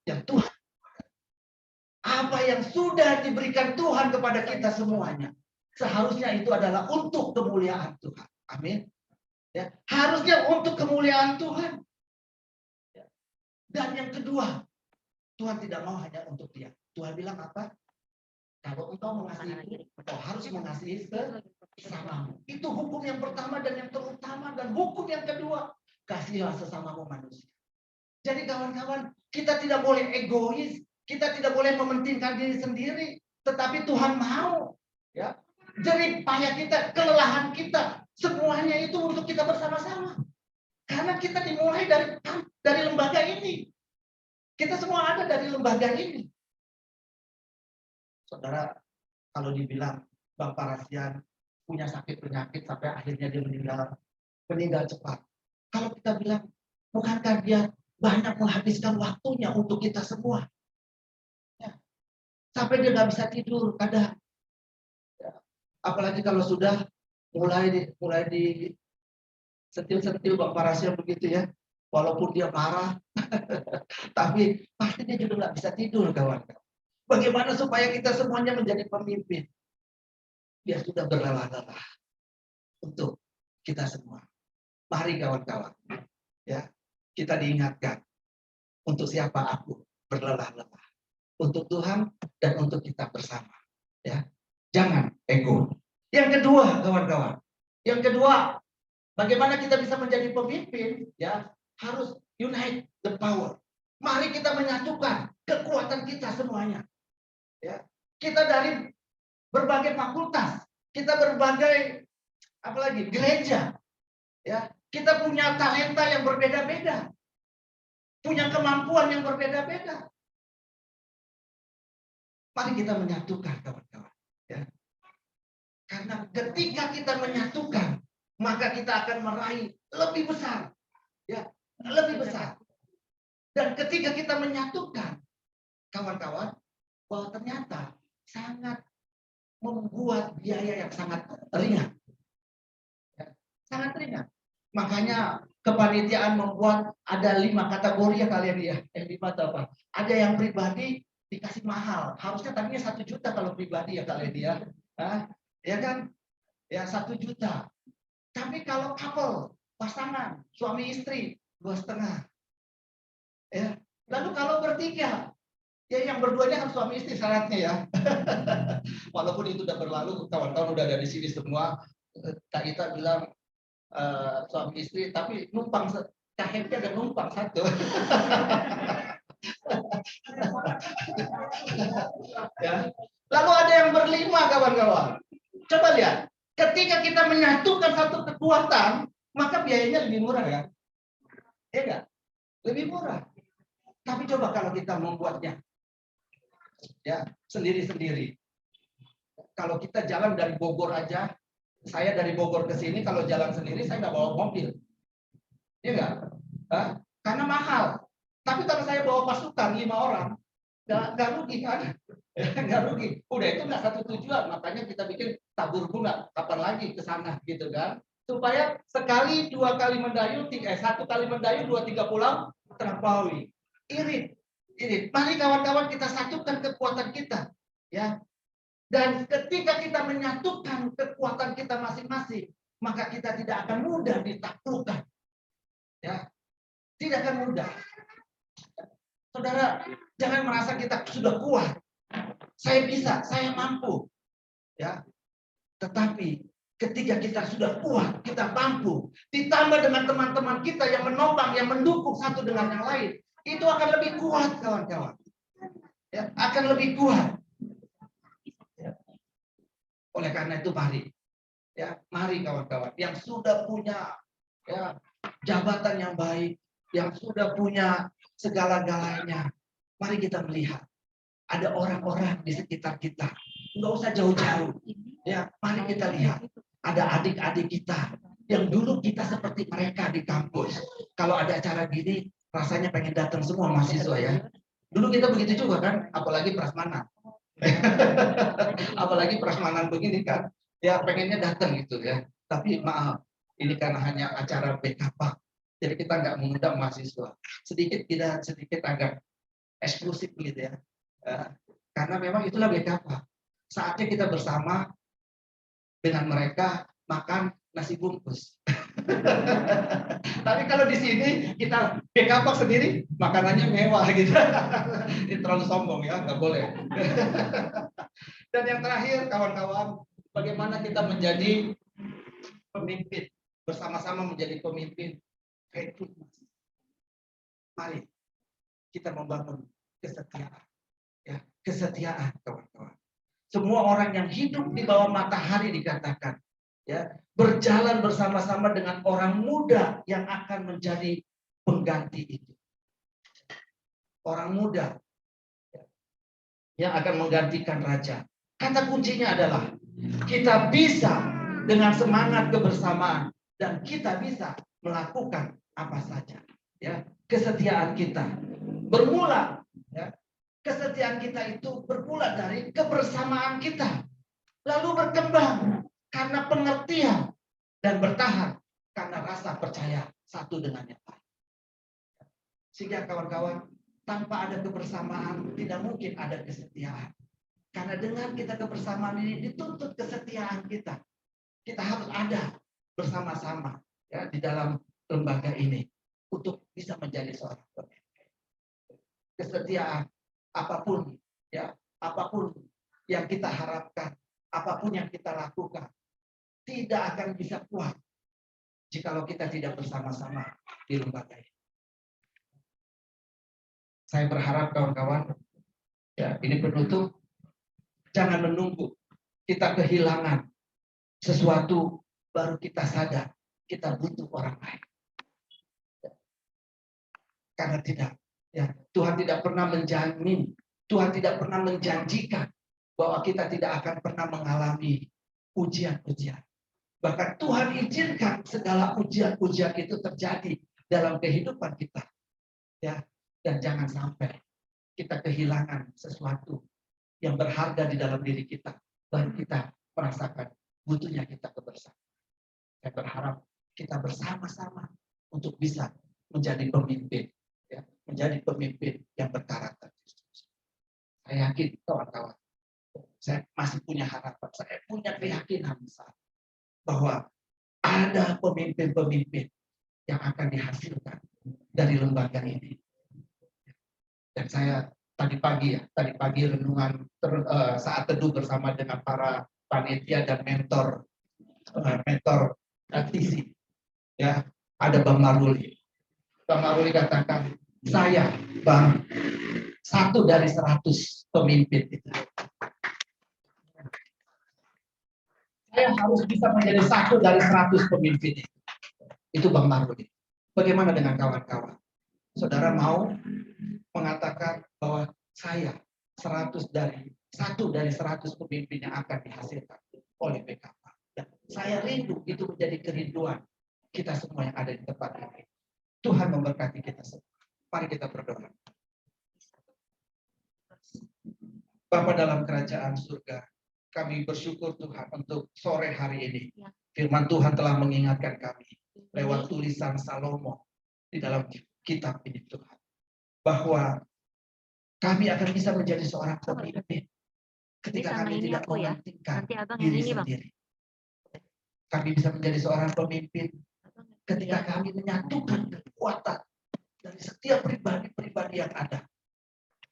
yang Tuhan, apa yang sudah diberikan Tuhan kepada kita semuanya, seharusnya itu adalah untuk kemuliaan Tuhan. Amin. Ya, harusnya untuk kemuliaan Tuhan. Ya. Dan yang kedua, Tuhan tidak mau hanya untuk dia. Tuhan bilang apa? Kalau engkau mengasihi, engkau harus mengasihi sesamamu. Itu hukum yang pertama dan yang terutama. Dan hukum yang kedua, kasihilah sesamamu manusia. Jadi kawan-kawan, kita tidak boleh egois. Kita tidak boleh mementingkan diri sendiri. Tetapi Tuhan mau. Ya. Jerih payah kita, kelelahan kita, semuanya itu untuk kita bersama-sama. Karena kita dimulai dari lembaga ini. Kita semua ada dari lembaga ini. Saudara, kalau dibilang Bang Parasian punya sakit penyakit sampai akhirnya dia meninggal cepat. Kalau kita bilang, bukankah dia banyak menghabiskan waktunya untuk kita semua? Ya. Sampai dia nggak bisa tidur kadang. Ya. Apalagi kalau sudah mulai di sentil-sentil Bang Parasian begitu ya. Walaupun dia marah, tapi pasti dia juga nggak bisa tidur, kawan-kawan. Bagaimana supaya kita semuanya menjadi pemimpin? Dia sudah berlelah-lelah untuk kita semua. Mari kawan-kawan, ya, kita diingatkan untuk siapa aku berlelah-lelah, untuk Tuhan dan untuk kita bersama. Ya, jangan ego. Yang kedua, kawan-kawan, yang kedua, bagaimana kita bisa menjadi pemimpin? Ya, harus unite the power. Mari kita menyatukan kekuatan kita semuanya. Ya, kita dari berbagai fakultas, kita berbagai apalagi gereja, ya, kita punya talenta yang berbeda-beda, punya kemampuan yang berbeda-beda. Mari kita menyatukan, kawan-kawan. Ya. Karena ketika kita menyatukan, maka kita akan meraih lebih besar, ya, lebih besar. Dan ketika kita menyatukan, kawan-kawan, bahwa ternyata sangat membuat biaya yang sangat ringan. Ya, sangat ringan. Makanya kepanitiaan membuat ada 5 kategori ya kalian ya. 5 atau apa? Ada yang pribadi dikasih mahal. Harusnya tadinya 1 juta kalau pribadi ya kalian ya. Ya kan? Ya 1 juta. Tapi kalau couple, pasangan, suami istri, 2,5. Ya. Lalu kalau bertiga, ya yang berduanya harus suami istri syaratnya ya. Walaupun itu udah berlalu, kawan-kawan udah ada di sini semua. Kak Ita bilang suami istri, tapi numpang kahitnya ada numpang 1. Ya. Lalu ada yang ber5, kawan-kawan. Coba lihat, ketika kita menyatukan satu kekuatan, maka biayanya lebih murah ya. Ya enggak? Lebih murah. Tapi coba kalau kita membuatnya ya sendiri-sendiri. Kalau kita jalan dari Bogor aja, saya dari Bogor ke sini kalau jalan sendiri saya nggak bawa mobil. Iya nggak? Karena mahal. Tapi kalau saya bawa pasukan 5 orang, nggak rugi kan? Nggak rugi. Udah itu nggak satu tujuan, makanya kita bikin tabur bunga. Kapan lagi ke sana gitu kan? Supaya sekali 2 kali mendayung, 1 kali mendayung, 2-3 pulang terlampaui. Irit. Mari kawan-kawan kita satukan kekuatan kita, ya. Dan ketika kita menyatukan kekuatan kita masing-masing, maka kita tidak akan mudah ditaklukkan. Ya. Tidak akan mudah. Saudara, jangan merasa kita sudah kuat. Saya bisa, saya mampu. Ya. Tetapi ketika kita sudah kuat, kita mampu, ditambah dengan teman-teman kita yang menopang, yang mendukung satu dengan yang lain, itu akan lebih kuat, kawan-kawan. Ya, akan lebih kuat. Ya. Oleh karena itu mari, ya, mari kawan-kawan yang sudah punya ya jabatan yang baik, yang sudah punya segala-galanya, mari kita melihat ada orang-orang di sekitar kita. Nggak usah jauh-jauh. Ya, mari kita lihat ada adik-adik kita yang dulu kita seperti mereka di kampus. Kalau ada acara gini, rasanya pengen datang semua mahasiswa ya. Dulu kita begitu juga kan, apalagi prasmanan. Apalagi prasmanan begini kan, ya pengennya datang gitu ya. Tapi maaf, ini karena hanya acara backup, jadi kita nggak mengundang mahasiswa. Sedikit agak eksklusif gitu ya. Karena memang itulah BKK. Saatnya kita bersama dengan mereka makan nasi bungkus. Tapi kalau di sini kita BKK sendiri makanannya mewah gitu. Ini terlalu sombong ya, nggak boleh. Dan yang terakhir kawan-kawan, bagaimana kita menjadi pemimpin, bersama-sama menjadi pemimpin faithfulness. Mari kita membangun kesetiaan. Ya, kesetiaan kawan-kawan. Semua orang yang hidup di bawah matahari dikatakan, ya, berjalan bersama-sama dengan orang muda yang akan menjadi pengganti itu. Orang muda yang akan menggantikan raja. Kata kuncinya adalah kita bisa dengan semangat kebersamaan dan kita bisa melakukan apa saja. Ya, kesetiaan kita bermula. Ya, kesetiaan kita itu bermula dari kebersamaan kita, lalu berkembang karena pengertian dan bertahan karena rasa percaya satu dengan yang lain. Sehingga kawan-kawan, tanpa ada kebersamaan tidak mungkin ada kesetiaan. Karena dengan kita kebersamaan ini dituntut kesetiaan kita. Kita harus ada bersama-sama ya di dalam lembaga ini untuk bisa menjadi seorang pemimpin. Kesetiaan apapun ya, apapun yang kita harapkan, apapun yang kita lakukan tidak akan bisa kuat jikalau kita tidak bersama-sama di lembaga ini. Saya berharap kawan-kawan, ya ini penutup, jangan menunggu kita kehilangan sesuatu baru kita sadar kita butuh orang lain. Karena tidak, ya Tuhan tidak pernah menjamin, Tuhan tidak pernah menjanjikan bahwa kita tidak akan pernah mengalami ujian-ujian. Bahkan Tuhan izinkan segala ujian-ujian itu terjadi dalam kehidupan kita. Ya, dan jangan sampai kita kehilangan sesuatu yang berharga di dalam diri kita, baru kita merasakan butuhnya kita kebersamaan. Saya berharap kita bersama-sama untuk bisa menjadi pemimpin, ya, menjadi pemimpin yang berkarakter. Saya yakin kawan-kawan, saya masih punya harapan, saya punya keyakinan besar bahwa ada pemimpin-pemimpin yang akan dihasilkan dari lembaga ini. Dan saya tadi pagi renungan saat teduh bersama dengan para panitia dan mentor TC. Ya, ada Bang Maruli. Bang Maruli katakan, saya Bang 1 dari 100 pemimpin itu. Saya harus bisa menjadi 1 dari 100 pemimpin itu. Itu Bang Maruli. Bagaimana dengan kawan-kawan? Saudara mau mengatakan bahwa saya 1 dari 100 pemimpin yang akan dihasilkan oleh PKK. Dan saya rindu itu menjadi kerinduan kita semua yang ada di tempat ini. Tuhan memberkati kita semua. Mari kita berdoa. Bapa dalam kerajaan surga, kami bersyukur Tuhan untuk sore hari ini. Firman Tuhan telah mengingatkan kami lewat tulisan Salomo di dalam kitab ini Tuhan. Bahwa kami akan bisa menjadi seorang pemimpin ketika kami tidak mementingkan diri sendiri. Kami bisa menjadi seorang pemimpin ketika kami menyatukan kekuatan dari setiap pribadi-pribadi yang ada.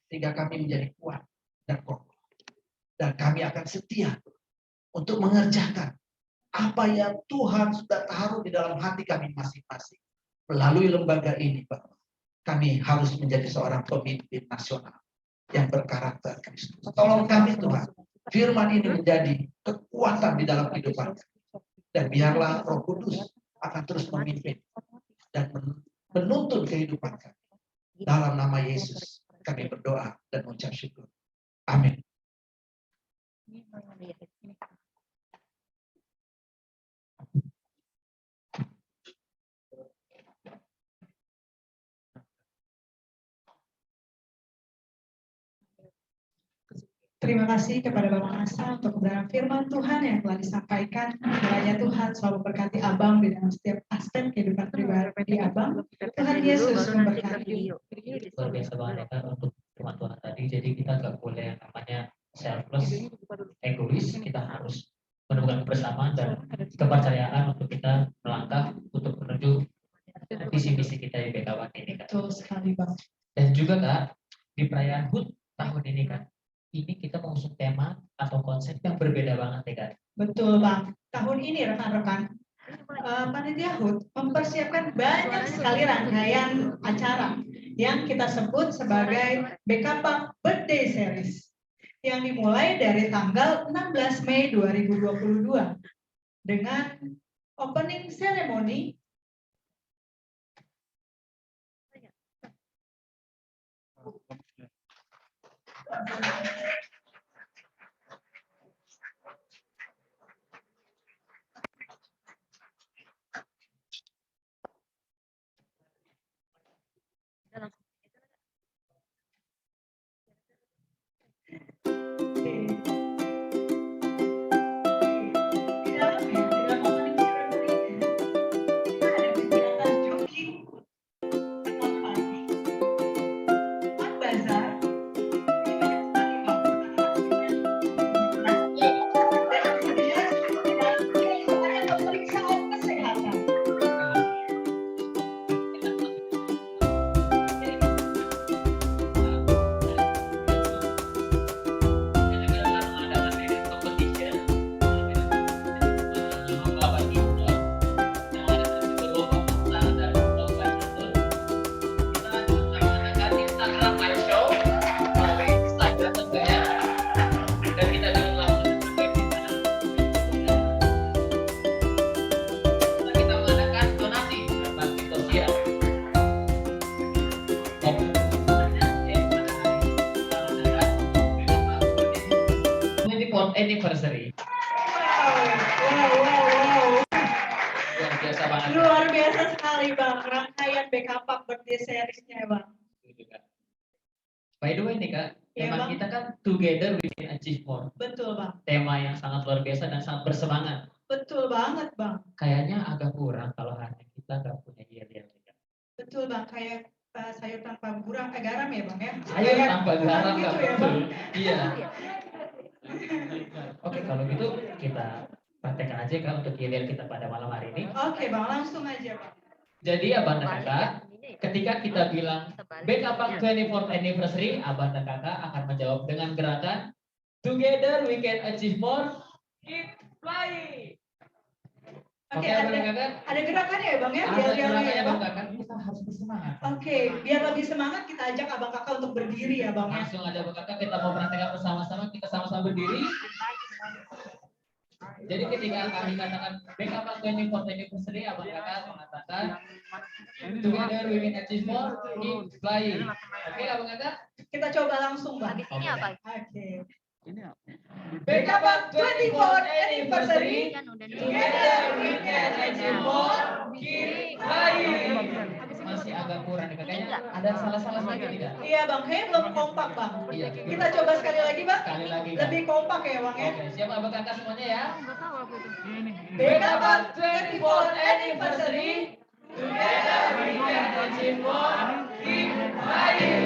Sehingga kami menjadi kuat dan kokoh. Dan kami akan setia untuk mengerjakan apa yang Tuhan sudah taruh di dalam hati kami masing-masing. Melalui lembaga ini, Bapak, kami harus menjadi seorang pemimpin nasional yang berkarakter Kristus. Tolong kami Tuhan, firman ini menjadi kekuatan di dalam kehidupan kami. Dan biarlah Roh Kudus akan terus memimpin dan menuntun kehidupan kami. Dalam nama Yesus kami berdoa dan mengucap syukur. Amin. Terima kasih kepada Bapak Asa untuk kebenaran firman Tuhan yang telah disampaikan. Kiranya Tuhan selalu berkati Abang di dalam setiap aspek kehidupan pribadi Abang. Tuhan Yesus memberkati. Luar biasa banget untuk tadi. Jadi kita nggak boleh yang namanya selfless, egois. Kita harus menemukan kebersamaan dan kepercayaan untuk kita melangkah untuk menuju visi-misi kita di BKW ini kan. Betul sekali Bang. Dan juga Kak, di perayaan HUT tahun ini kan, ini kita mengusung tema atau konsep yang berbeda banget ya kan. Betul Bang. Tahun ini rekan-rekan, panitia HUT mempersiapkan banyak sekali rangkaian acara yang kita sebut sebagai BKP Birthday Series yang dimulai dari tanggal 16 Mei 2022 dengan opening ceremony anniversary. Wow. Luar biasa banget. Luar biasa sekali Bang, rangkaian BKP Birthday Series-nya Bang. By the way nih Kak, Ya, tema Bang. kita kan Together We Can Achieve More. Betul Bang. Tema yang sangat luar biasa dan sangat bersemangat. Betul banget Bang. Kayaknya agak kurang kalau hanya kita nggak punya yel-yel. Betul Bang, kayak sayur tanpa garam ya Bang ya? Sayur tanpa garam gitu nggak ya Bang? betul. Iya. Oke, kalau gitu kita praktekkan aja Kak untuk yel-yel kita pada malam hari ini. Oke Bang, langsung aja Bang. Jadi Abang dan Kakak, ketika kita bilang BKP 24th Anniversary, Abang dan Kakak akan menjawab dengan gerakan Together We Can Achieve More, Keep Flying. Oke, Abang dan Kakak. Ada gerakannya ya Bang ya? Ada Biar gerakannya ya Abang Bang. Kakak, kita harus bersemangat. Oke, biar lebih semangat kita ajak Abang Kakak untuk berdiri ya Bang ya. Langsung aja Abang Kakak, kita mau praktekkan bersama-sama, kita sama-sama berdiri. Jadi ketika kami katakan BKP 24th Anniversary, Abang Kakak mengatakan Together We Can Achieve More, Keep Flying. Oke Abang Kakak? Kita coba langsung Bang. Habis ini apa? Oke. BKP 24th Anniversary, Kan udah nih. Together We Can Achieve More, Keep Flying. Masih agak kurang nih kayaknya ada salah-salah sedikit nih Kak. Iya Bang, kayaknya belum kompak Bang. Iya. Kita coba sekali lagi Bang. Sekali lagi Kak. Lebih kompak ya Bang ya. Oke, siap Abang Kakak semuanya ya. Enggak tahu aku itu. BKP 24th Anniversary, Together We Can Achieve More, Keep Flying.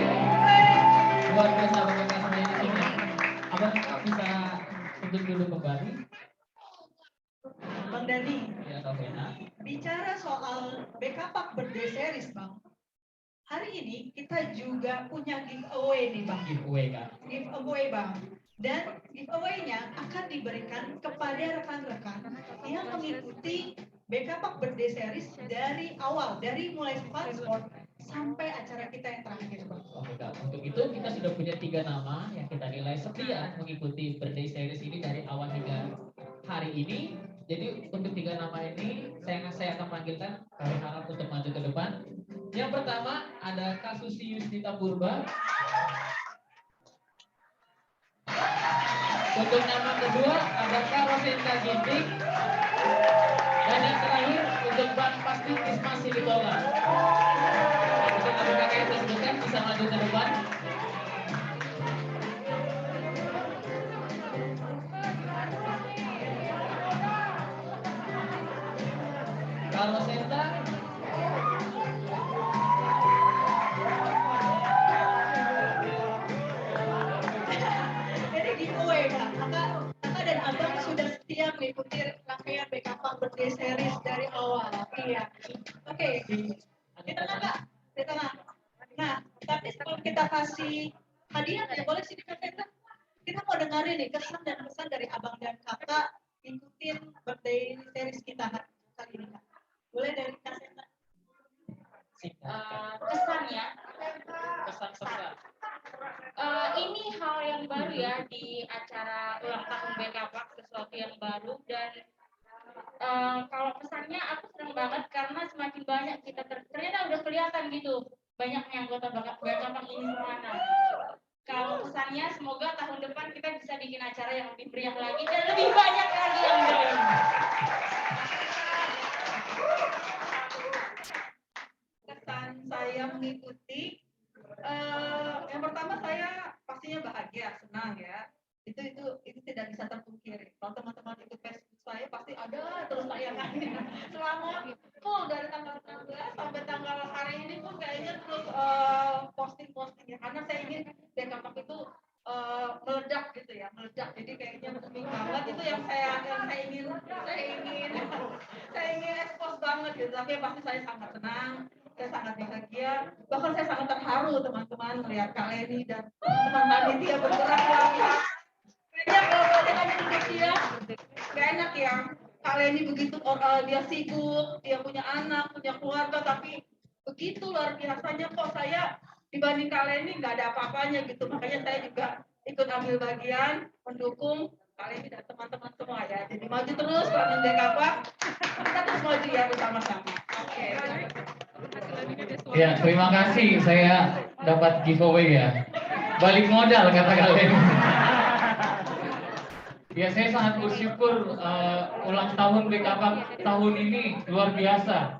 Luar biasa Abang Kakak semuanya di sini. Abang Kakak bisa untuk dulu kembali. Bang Dani, Ya Kak Vena. bicara soal BKP Birthday Series Bang. Hari ini kita juga punya giveaway nih Bang. Giveaway Kak. Giveaway Bang. Dan giveaway-nya akan diberikan kepada rekan-rekan yang mengikuti BKP Birthday Series dari awal, dari mulai sponsor sampai acara kita yang terakhir Bang. Oke Kak, untuk itu kita sudah punya 3 nama yang kita nilai setia mengikuti birthday series ini dari awal hingga hari ini. Jadi untuk 3 nama ini saya akan panggilkan, kami harap untuk maju ke depan. Yang pertama ada Kak Susi Yusnita Purba. Untuk nama kedua ada Kak Rosenda Ginting. Dan yang terakhir untuk Bang Pasti Isma Silitola. Untuk abang kakak yang tersebutkan bisa maju ke depan. Kak Rosenda. Iya. Oke. Di tengah Kak, di tengah. Nah, tapi sebelum kita kasih hadiah, ya boleh sini Kak Feta. Kita mau dengerin nih kesan dan pesan dari abang dan kakak ikutin birthday series kita kali ini Kak. Boleh dari Kak Feta. Kesannya Pesan-pesan. ini hal yang baru ya di acara ulang tahun BKPAK, sesuatu yang baru dan kalau pesannya aku senang banget karena semakin banyak kita ternyata udah kelihatan gitu banyaknya anggota BKPAK ini semana. Kalau pesannya semoga tahun depan kita bisa bikin acara yang lebih meriah lagi dan lebih banyak lagi yang join. Kesan saya mengikuti yang pertama saya pastinya bahagia, senang ya. Itu tidak bisa terpungkiri. Kalau teman-teman ikut Facebook saya pasti ada terus tayangannya. Selama full dari tanggal 16 sampai tanggal hari ini pun kayaknya terus posting-posting ya. Karena saya ingin Dekapak itu meledak gitu ya, meledak. Jadi kayaknya booming banget itu yang saya ingin expose banget gitu. Tapi pasti saya sangat senang. Saya sangat bahagia, bahkan saya sangat terharu teman-teman melihat Kak Leni dan teman panitia bergerak luar biasa. Kayaknya kalau dengan duduk dia, gak enak ya. Kak Leni begitu dia sibuk, dia punya anak, punya keluarga, tapi begitu luar biasanya kok saya dibanding Kak Leni nggak ada apa-apanya gitu. Makanya saya juga ikut ambil bagian, mendukung Kak Leni dan teman-teman semua ya. Jadi maju terus, Pak Dekapak. Kita terus maju ya bersama-sama. Oke. Ya, terima kasih saya dapat giveaway ya. Balik modal kata kalian. Ya, saya sangat bersyukur ulang tahun BKPAK tahun ini luar biasa,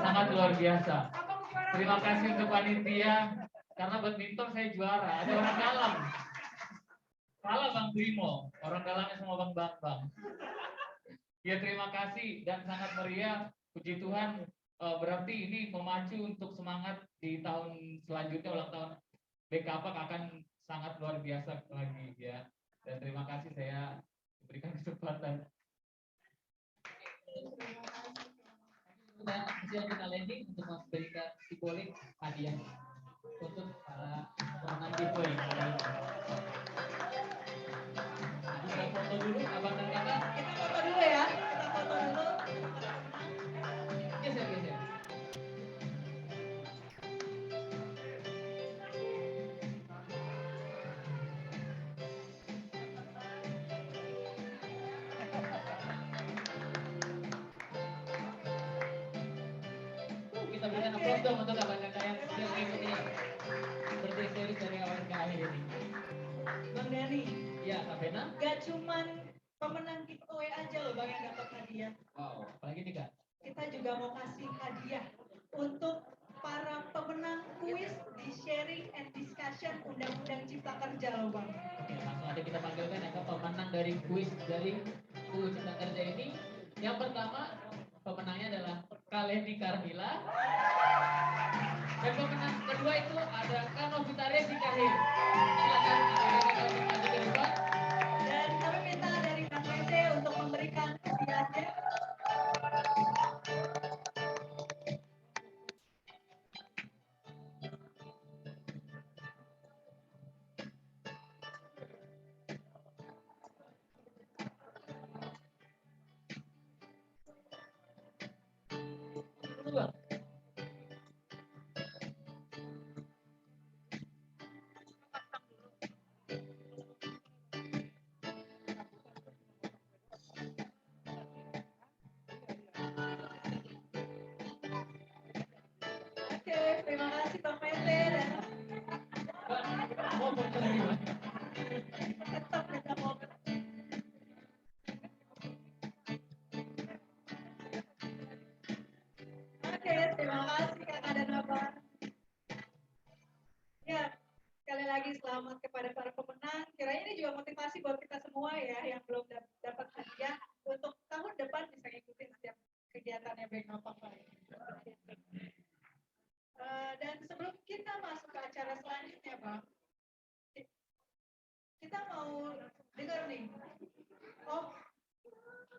sangat luar biasa. Terima kasih untuk panitia karena badminton saya juara. Ada orang dalam, salah Bang Brimo, orang dalamnya semua Bang. Ya, terima kasih dan sangat meriah. Puji Tuhan, berarti ini memacu untuk semangat di tahun selanjutnya ulang tahun BKPAK akan sangat luar biasa lagi ya. Dan terima kasih saya diberikan kesempatan. Sudah silakan Kak Leni untuk memberikan simbolik hadiah untuk para pemenang giveaway. Kita foto dulu abang dan kakak. Kita foto dulu ya. Kita foto dulu. Geser. Kita berikan aplaus dong untuk abang dan kakak yang sudah mengikuti birthday series dari awal hingga akhir ini. Bang Dani, Ya, Kak Bena. gak cuman pemenang giveaway aja loh Bang yang dapat hadiah. Wow, apalagi nih Kak. Kita juga mau kasih hadiah untuk para pemenang kuis di sharing and discussion Undang-Undang Cipta Kerja loh Bang. Oke, langsung aja kita panggilkan ya Kak, pemenang dari kuis dari UU Cipta Kerja ini. Yang pertama, pemenangnya adalah Kak Leni Karmila. Dan pemenang kedua itu ada Kak Novita Resi Kahil. Silakan adik-adik untuk maju ke depan. Dan kami minta dari Bang Mete untuk memberikan hadiahnya. Dulu, Bang. Oke, terima kasih Bang Mete dan Bang, mau foto lagi, Bang? tetap kita mau. Oke, terima kasih Kakak dan Abang. Ya, sekali lagi selamat kepada para pemenang. Kiranya ini juga motivasi buat kita semua ya yang belum dapat hadiah untuk tahun depan bisa ngikutin setiap kegiatannya BKPAK lain. Dan sebelum kita masuk ke acara selanjutnya, Bang, kita mau dengar nih. Oh,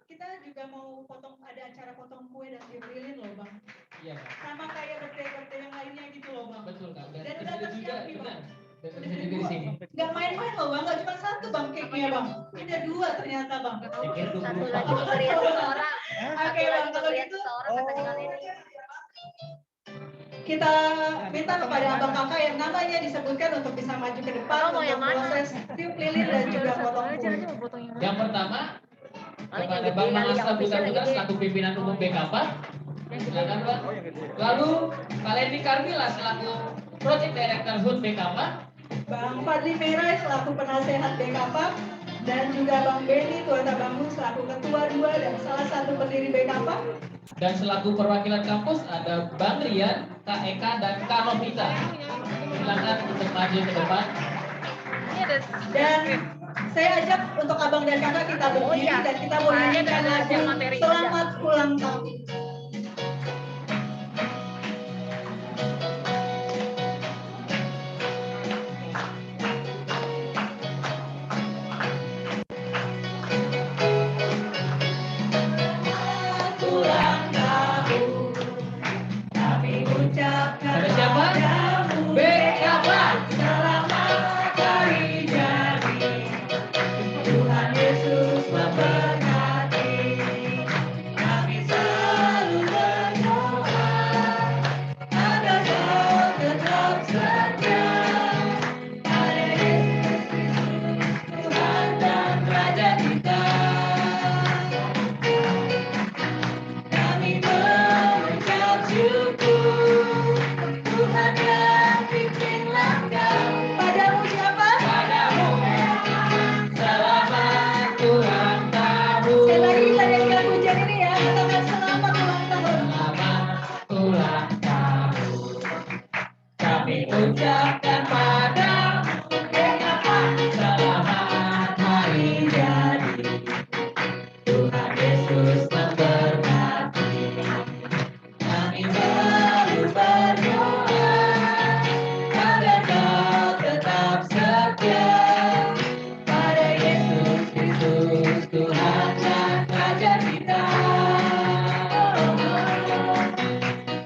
kita kita juga mau ada acara potong kue dan tiup lilin loh Bang. Iya Kak. Sama kayak birthday yang lainnya gitu loh Bang. Betul Kak. Dan Dan di udah sini juga tersiap nih, benar. Bang. Dan tersedia juga di sini. Nggak main-main loh Bang, nggak cuma satu Bang cake-nya Bang. Ada 2 ternyata Bang. Saya kira Satu 24. lagi pemberian seseorang. Oke Bang, kalau Pemberian gitu seseorang katanya kali ini. kita minta kepada abang kakak yang namanya disebutkan untuk bisa maju ke depan Abang mau untuk yang mana? proses tiup lilin dan juga potong kue. Yang pertama Paling kepada yang Bang gede kali, Mahasiswa yang official Buta yang Buta gede. selaku pimpinan umum BKP. Yang gede. Silakan Bang. Lalu Kalendi Carmila selaku Project Director HUT BKP. Bang Fadli Merai selaku penasehat BKP dan juga Bang Beni Tuata Bangun selaku ketua 2 dan salah satu pendiri BKP. Dan selaku perwakilan kampus ada Bang Rian, Kak Eka, dan Kak Novita. Silakan untuk maju ke depan. Ini ada Dan saya ajak untuk abang dan kakak kita berdiri iya. dan kita mau Kayaknya nyanyikan ada lagu materi Selamat Ulang Tahun. Selamat ulang tahun, kami ucapkan Ada siapa? padamu BKP. selamat hari jadi. Tuhan Yesus memberkati. Kami selalu berdoa agar kau tetap setia pada Yesus Kristus, Tuhan dan Raja kita. Kami mengucap syukur Tuhan yang pimpin langkah. Padamu siapa? Padamu. Selamat ulang tahun. Sekali lagi kita nyanyikan pujian ini ya. Katakan selamat ulang tahun. Selamat ulang tahun. Kami ucapkan padamu BKP. Selamat hari jadi. Tuhan Yesus memberkati. Kami selalu berdoa agar kau tetap setia pada Yesus Kristus, Tuhan dan Raja kita.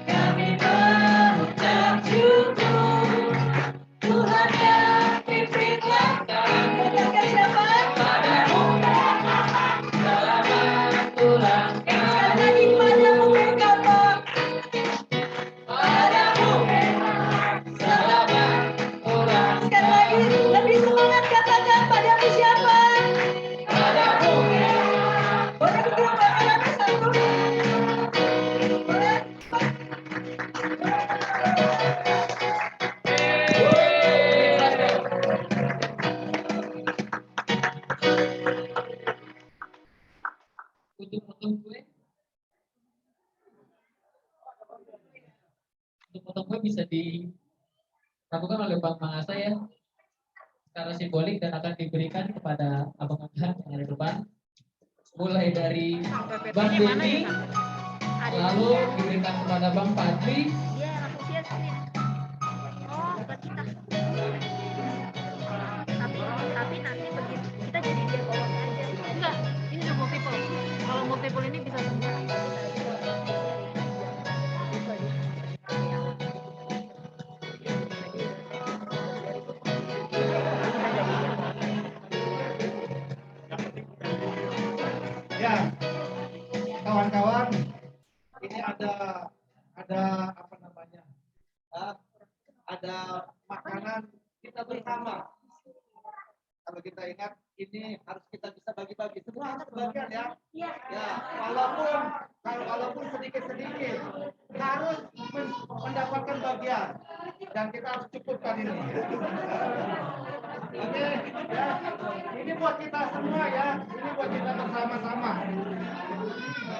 Kami mengucap syukur Tuhan yang pimpin langkah. Katakan siapa? Padamu selamat ulang Sekali lagi padamu BKP. Padamu selamat ulang Sekali lagi lebih semangat katakan padamu siapa? Padamu. Boleh berdua rame-rame satu. Boleh. Untuk potong kue, bisa dilakukan oleh Bang Mangasa ya, secara simbolik dan akan diberikan kepada abang-abang yang ada di depan. Mulai dari Bang Beni, lalu diberikan kepada Bang Fadli, Dia yang antusias ini. Oh, bukan kita. Tapi nanti begitu kita jadi dia bawaan aja. Enggak, ini udah multiple. Kalau multiple ini bisa semua. Ya, kawan-kawan, ini ada apa namanya? Ada makanan kita bersama. Kalau kita ingat, ini harus kita bisa bagi-bagi. Semua harus bagian ya. Ya, walaupun sedikit-sedikit harus mendapatkan bagian dan kita harus cukupkan ini. Oke, ya. Ini buat kita semua ya. Ini buat kita bersama-sama.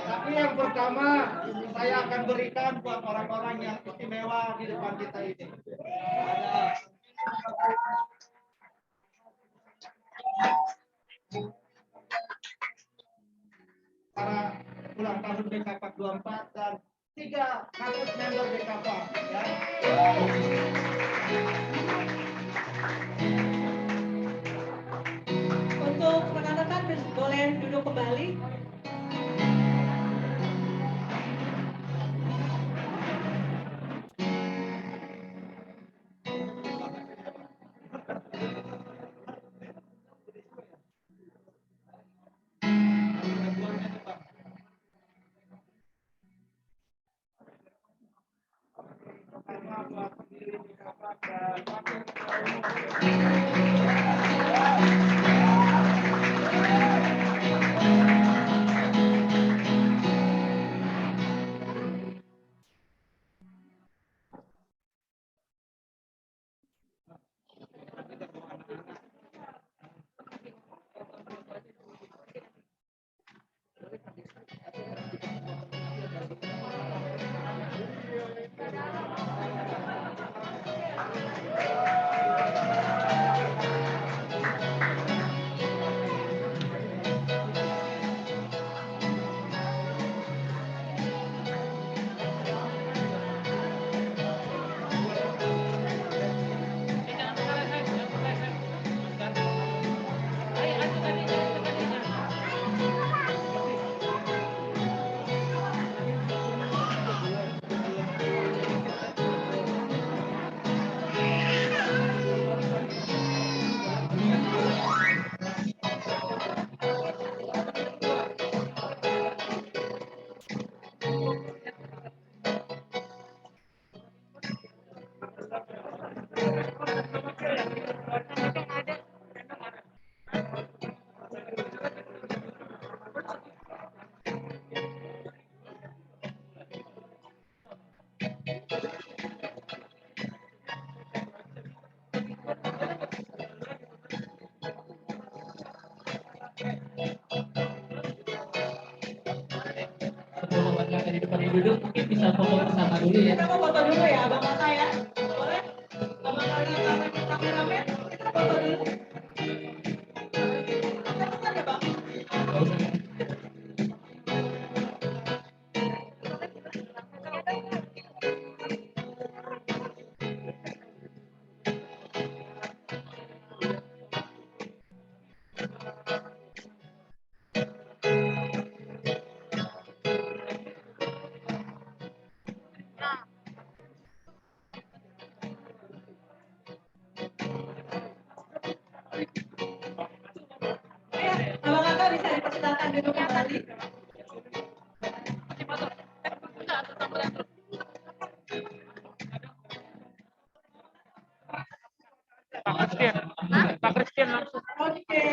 Tapi yang pertama saya akan berikan buat orang-orang yang istimewa di depan kita ini. Para ulang tahun BKP 24 dan 3 kampus member BKP ya. Untuk rekan-rekan boleh duduk kembali. Sebelum Abang dari depan duduk, mungkin bisa foto bersama dulu ya. Kita mau foto dulu ya, Abang Mata ya. Boleh? Abang Mata kameramen, kita foto dulu. Bentar ya, Bang. Ya, Abang Mata bisa dipersilakan duduk kembali. Pak Christian langsung. Oke.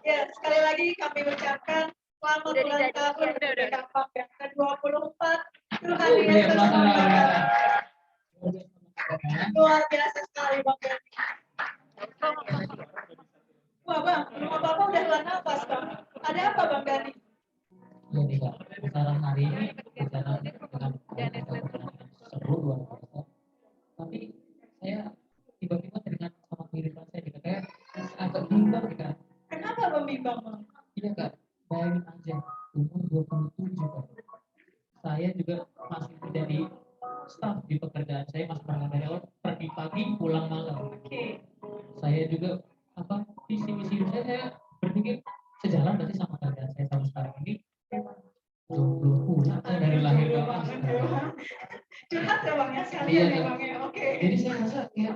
Ya, sekali lagi kami ucapkan selamat ulang tahun BKPAK yang ke-24. Tuhan Yesus memberkati. Luar biasa sekali Bang Gani. Wah Bang, rumah Bapak udah kelar nafas Bang. Ada apa Bang Gani? Ya tidak, acara hari ini berjalan dengan seru luar biasa. Tapi saya tiba-tiba teringat sama kehidupan saya juga kayak agak bimbang kan. Kenapa Bang bimbang Bang? Iya kak, bayangin aja umur 27 Kak. Saya juga masih menjadi staf di pekerjaan saya, masih karyawan, pergi pagi pulang malam. Oke. Saya juga apa visi misi saya berpikir sejalan berarti sama kerjaan saya sampai sekarang ini. Belum pulang saya dari lahir ke atas. Curhat ya Bang ya, sekalian Iya, ya Kak. Bang ya. Oke. Jadi saya rasa kayak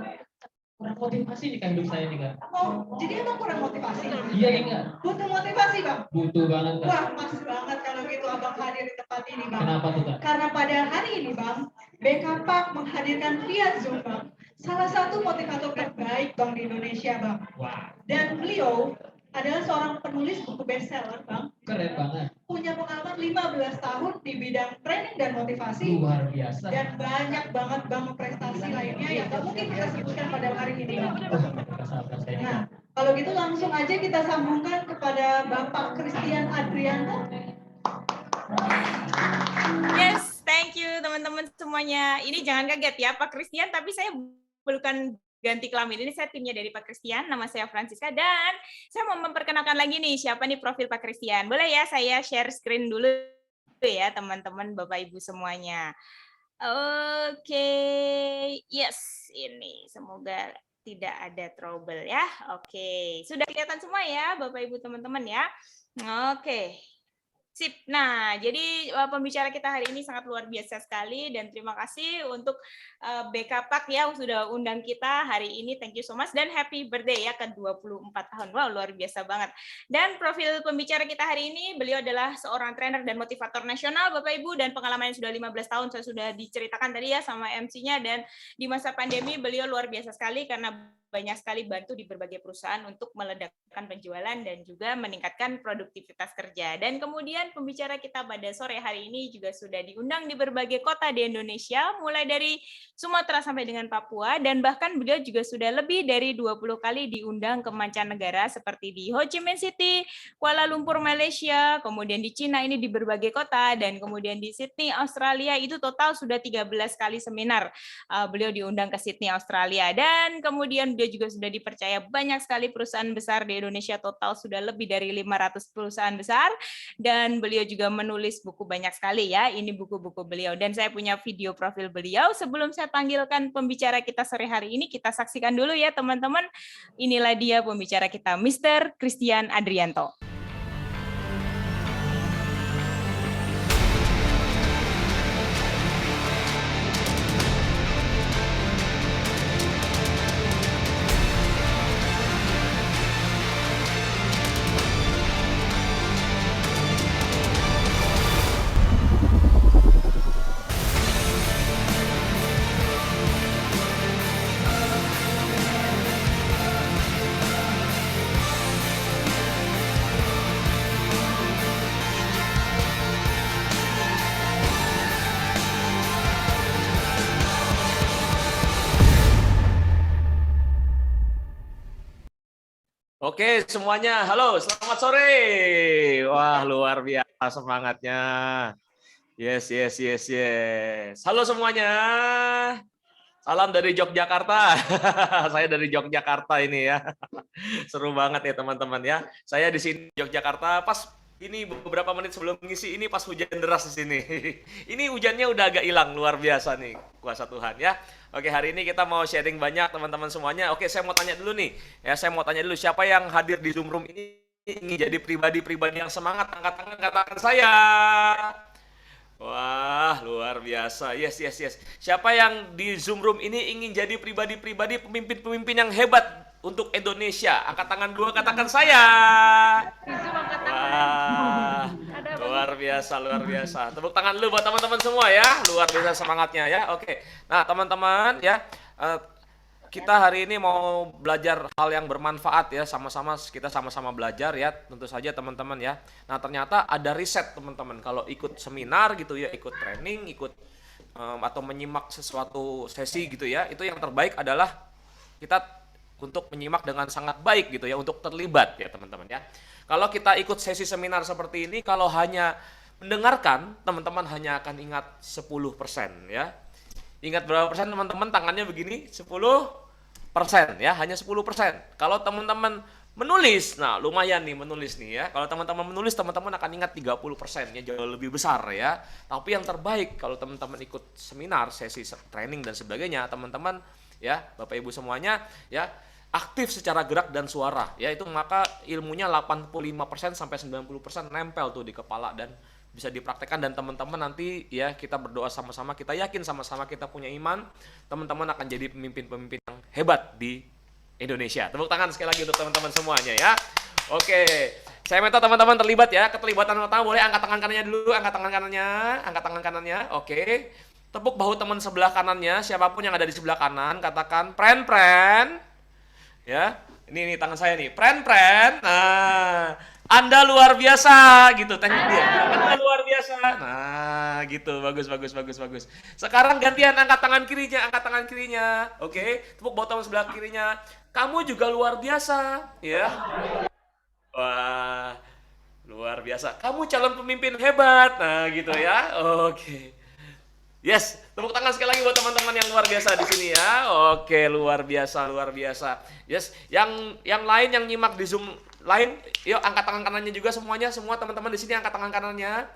kurang motivasi di hidup saya nih kak. Oh, jadi emang kurang motivasi? Iya enggak? Butuh motivasi Bang? Butuh banget kak. Wah, pas banget kalau gitu Abang hadir di tempat ini Bang. Kenapa tuh kak? Karena pada hari ini Bang, BKPAK menghadirkan via Zoom Bang, salah satu motivator terbaik Bang di Indonesia Bang. Wah, Dan beliau adalah seorang penulis buku bestseller Bang, keren banget. punya pengalaman 15 tahun di bidang training dan motivasi, Luar biasa. dan banyak banget Bang prestasi lainnya yang gak mungkin kita sebutkan pada hari ini Bang. Sahabat saya. Nah, kalau gitu langsung aja kita sambungkan kepada Bapak Christian Adrianto. Yes, thank you teman-teman semuanya. Ini jangan kaget ya Pak Christian, tapi saya bukan ganti kelamin. Ini saya timnya dari Pak Christian, nama saya Francisca, dan saya mau memperkenalkan lagi nih siapa nih profil Pak Christian. Boleh ya saya share screen dulu ya teman-teman Bapak Ibu semuanya. Oke, yes, ini semoga tidak ada trouble ya. Oke, sudah kelihatan semua ya Bapak Ibu teman-teman ya. Oke. Sip. Nah, jadi pembicara kita hari ini sangat luar biasa sekali dan terima kasih untuk BKPAK ya sudah undang kita hari ini. Thank you so much dan happy birthday ya ke 24 tahun. Wow, luar biasa banget. Dan profil pembicara kita hari ini, beliau adalah seorang trainer dan motivator nasional Bapak Ibu dan pengalamannya sudah 15 tahun. Saya sudah diceritakan tadi ya sama MC-nya dan di masa pandemi beliau luar biasa sekali karena banyak sekali bantu di berbagai perusahaan untuk meledakkan penjualan dan juga meningkatkan produktivitas kerja. Dan kemudian pembicara kita pada sore hari ini juga sudah diundang di berbagai kota di Indonesia, mulai dari Sumatera sampai dengan Papua, dan bahkan beliau juga sudah lebih dari 20 kali diundang ke mancanegara seperti di Ho Chi Minh City, Kuala Lumpur, Malaysia, kemudian di Cina ini di berbagai kota, dan kemudian di Sydney, Australia, itu total sudah 13 kali seminar beliau diundang ke Sydney, Australia. Dan kemudian beliau juga sudah dipercaya banyak sekali perusahaan besar di Indonesia, total sudah lebih dari 500 perusahaan besar, dan beliau juga menulis buku banyak sekali ya, ini buku-buku beliau. Dan saya punya video profil beliau. Sebelum saya panggilkan pembicara kita sore hari ini, kita saksikan dulu ya teman-teman. Inilah dia pembicara kita, Mr. Christian Adrianto. Oke, semuanya. Halo, selamat sore. Wah, luar biasa semangatnya. Yes. Halo semuanya. Salam dari Yogyakarta. Saya dari Yogyakarta ini ya. Seru banget ya teman-teman ya. Saya di sini Yogyakarta pas ini beberapa menit sebelum ngisi ini pas hujan deras di sini. Ini hujannya udah agak hilang, luar biasa nih. Kuasa Tuhan ya. Oke, hari ini kita mau sharing banyak teman-teman semuanya. Oke, saya mau tanya dulu nih. Ya, saya mau tanya dulu siapa yang hadir di Zoom Room ini ingin jadi pribadi-pribadi yang semangat? Angkat tangan, katakan saya. Wah, luar biasa. Yes. Siapa yang di Zoom Room ini ingin jadi pribadi-pribadi pemimpin-pemimpin yang hebat untuk Indonesia? Angkat tangan dua, katakan saya. Wah, luar biasa. Tepuk tangan dulu buat teman-teman semua ya. Luar biasa semangatnya ya. Oke. Nah, teman-teman ya, kita hari ini mau belajar hal yang bermanfaat ya. Kita sama-sama belajar ya. Tentu saja teman-teman ya. Nah, ternyata ada riset teman-teman. Kalau ikut seminar gitu ya, ikut training, atau menyimak sesuatu sesi gitu ya, itu yang terbaik adalah kita untuk menyimak dengan sangat baik gitu ya, untuk terlibat ya teman-teman ya. Kalau kita ikut sesi seminar seperti ini, kalau hanya mendengarkan, teman-teman hanya akan ingat 10% ya. Ingat berapa persen teman-teman? Tangannya begini, 10% ya, hanya 10%. Kalau teman-teman menulis, nah lumayan nih menulis nih ya. Kalau teman-teman menulis, teman-teman akan ingat 30%, ya jauh lebih besar ya. Tapi yang terbaik kalau teman-teman ikut seminar, sesi training dan sebagainya, teman-teman ya, Bapak Ibu semuanya ya, aktif secara gerak dan suara ya, itu maka ilmunya 85% sampai 90% nempel tuh di kepala dan bisa dipraktekkan. Dan teman-teman nanti ya, kita berdoa sama-sama, kita yakin sama-sama, kita punya iman, teman-teman akan jadi pemimpin-pemimpin yang hebat di Indonesia. Tepuk tangan sekali lagi untuk teman-teman semuanya ya. Oke, saya minta teman-teman terlibat ya. Keterlibatan pertama boleh angkat tangan kanannya dulu, angkat tangan kanannya. Oke. Tepuk bahu teman sebelah kanannya, siapapun yang ada di sebelah kanan, katakan pren. Ya, ini tangan saya nih, pren. Nah, Anda luar biasa gitu, thank you dia. Anda luar biasa. Nah, gitu, bagus. Sekarang gantian angkat tangan kirinya. Oke, tepuk bahu teman sebelah kirinya. Kamu juga luar biasa, ya. Wah, luar biasa. Kamu calon pemimpin hebat. Nah, gitu ya. Oke. Yes, tepuk tangan sekali lagi buat teman-teman yang luar biasa di sini ya. Oke, luar biasa. Yes, yang lain yang nyimak di Zoom lain, yuk angkat tangan kanannya juga semuanya, semua teman-teman di sini angkat tangan kanannya.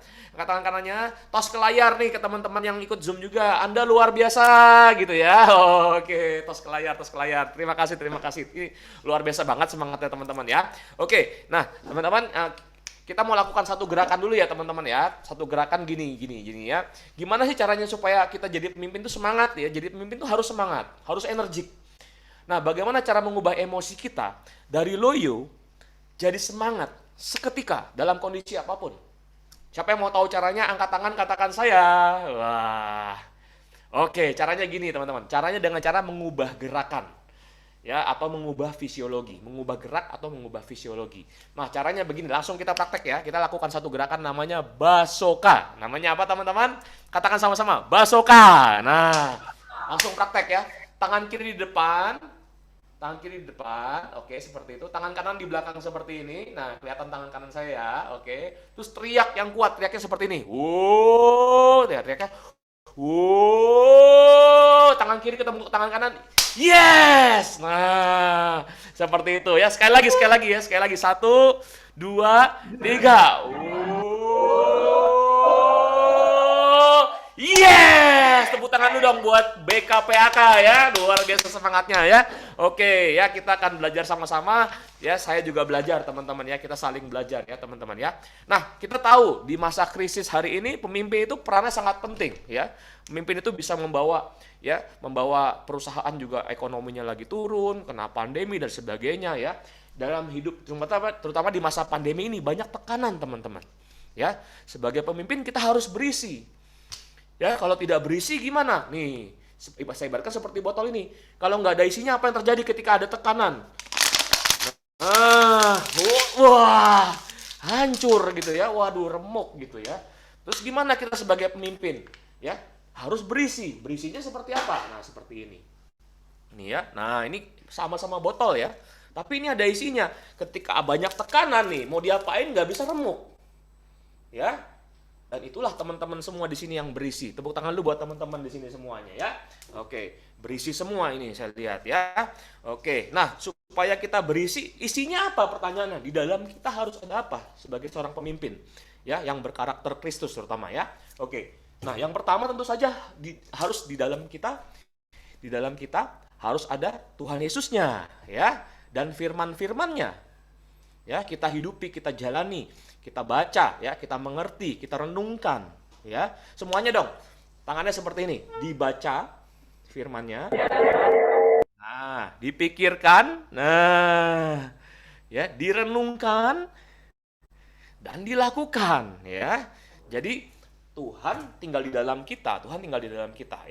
Tos ke layar nih ke teman-teman yang ikut Zoom juga. Anda luar biasa gitu ya. Oke, tos ke layar. Terima kasih. Ini luar biasa banget semangatnya teman-teman ya. Oke, nah teman-teman, kita mau lakukan satu gerakan dulu ya teman-teman ya. Satu gerakan gini ya. Gimana sih caranya supaya kita jadi pemimpin itu semangat ya? Jadi pemimpin itu harus semangat, harus energik. Nah, bagaimana cara mengubah emosi kita dari loyo jadi semangat seketika dalam kondisi apapun? Siapa yang mau tahu caranya? Angkat tangan, katakan saya. Wah. Oke, caranya gini teman-teman. Caranya dengan cara mengubah gerakan. Ya, atau mengubah fisiologi. Mengubah gerak atau mengubah fisiologi. Nah, caranya begini. Langsung kita praktek ya. Kita lakukan satu gerakan namanya basoka. Namanya apa teman-teman? Katakan sama-sama. Basoka. Nah, langsung praktek ya. Tangan kiri di depan. Tangan kiri di depan, oke, seperti itu. Tangan kanan di belakang seperti ini. Nah, kelihatan tangan kanan saya ya, oke. Terus teriak yang kuat, teriaknya seperti ini. Wuh, teriaknya. Wuh, tangan kiri ketemu tangan kanan. Yes! Nah, seperti itu ya. Sekali lagi ya. Sekali lagi. 1, 2, 3. Yes! Tepuk tangan dulu dong buat BKPAK ya. Luar biasa semangatnya ya. Oke, ya kita akan belajar sama-sama. Ya, saya juga belajar teman-teman ya. Kita saling belajar ya teman-teman ya. Nah, kita tahu di masa krisis hari ini pemimpin itu perannya sangat penting ya. Pemimpin itu bisa membawa perusahaan juga ekonominya lagi turun, kena pandemi dan sebagainya ya. Dalam hidup terutama di masa pandemi ini banyak tekanan teman-teman. Ya, sebagai pemimpin kita harus berisi. Ya, kalau tidak berisi gimana? Nih, saya ibaratkan seperti botol ini. Kalau nggak ada isinya, apa yang terjadi ketika ada tekanan? Wah, hancur gitu ya. Waduh, remuk gitu ya. Terus gimana kita sebagai pemimpin? Ya, harus berisi. Berisinya seperti apa? Nah, seperti ini. Nih ya. Nah, ini sama-sama botol ya. Tapi ini ada isinya. Ketika banyak tekanan nih, mau diapain nggak bisa remuk. Ya. Dan itulah teman-teman semua di sini yang berisi. Tepuk tangan lu buat teman-teman di sini semuanya ya. Oke, berisi semua ini saya lihat ya. Oke, nah supaya kita berisi, isinya apa pertanyaannya? Di dalam kita harus ada apa sebagai seorang pemimpin? Ya, yang berkarakter Kristus terutama ya. Oke, nah yang pertama tentu saja harus di dalam kita harus ada Tuhan Yesusnya ya. Dan firman-firmannya. Ya, kita hidupi, kita jalani. Kita baca, ya, kita mengerti, kita renungkan, ya, semuanya dong. Tangannya seperti ini, dibaca firmannya, nah, dipikirkan, nah, ya, direnungkan dan dilakukan, ya. Jadi Tuhan tinggal di dalam kita,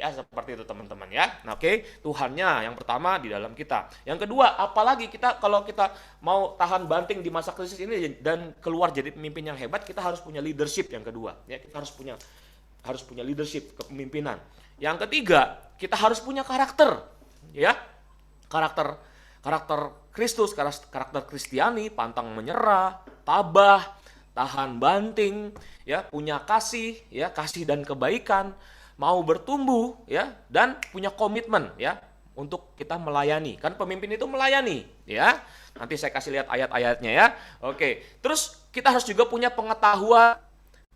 ya, seperti itu teman-teman ya. Nah, oke, Tuhannya yang pertama di dalam kita. Yang kedua, apalagi kalau kita mau tahan banting di masa krisis ini dan keluar jadi pemimpin yang hebat, kita harus punya leadership yang kedua. Ya, kita harus punya leadership kepemimpinan. Yang ketiga, kita harus punya karakter, ya, karakter Kristus, karakter Kristiani, pantang menyerah, tabah, tahan banting, ya, punya kasih, ya, kasih dan kebaikan, mau bertumbuh, ya, dan punya komitmen, ya, untuk kita melayani. Kan pemimpin itu melayani, ya. Nanti saya kasih lihat ayat-ayatnya ya. Oke. Terus kita harus juga punya pengetahuan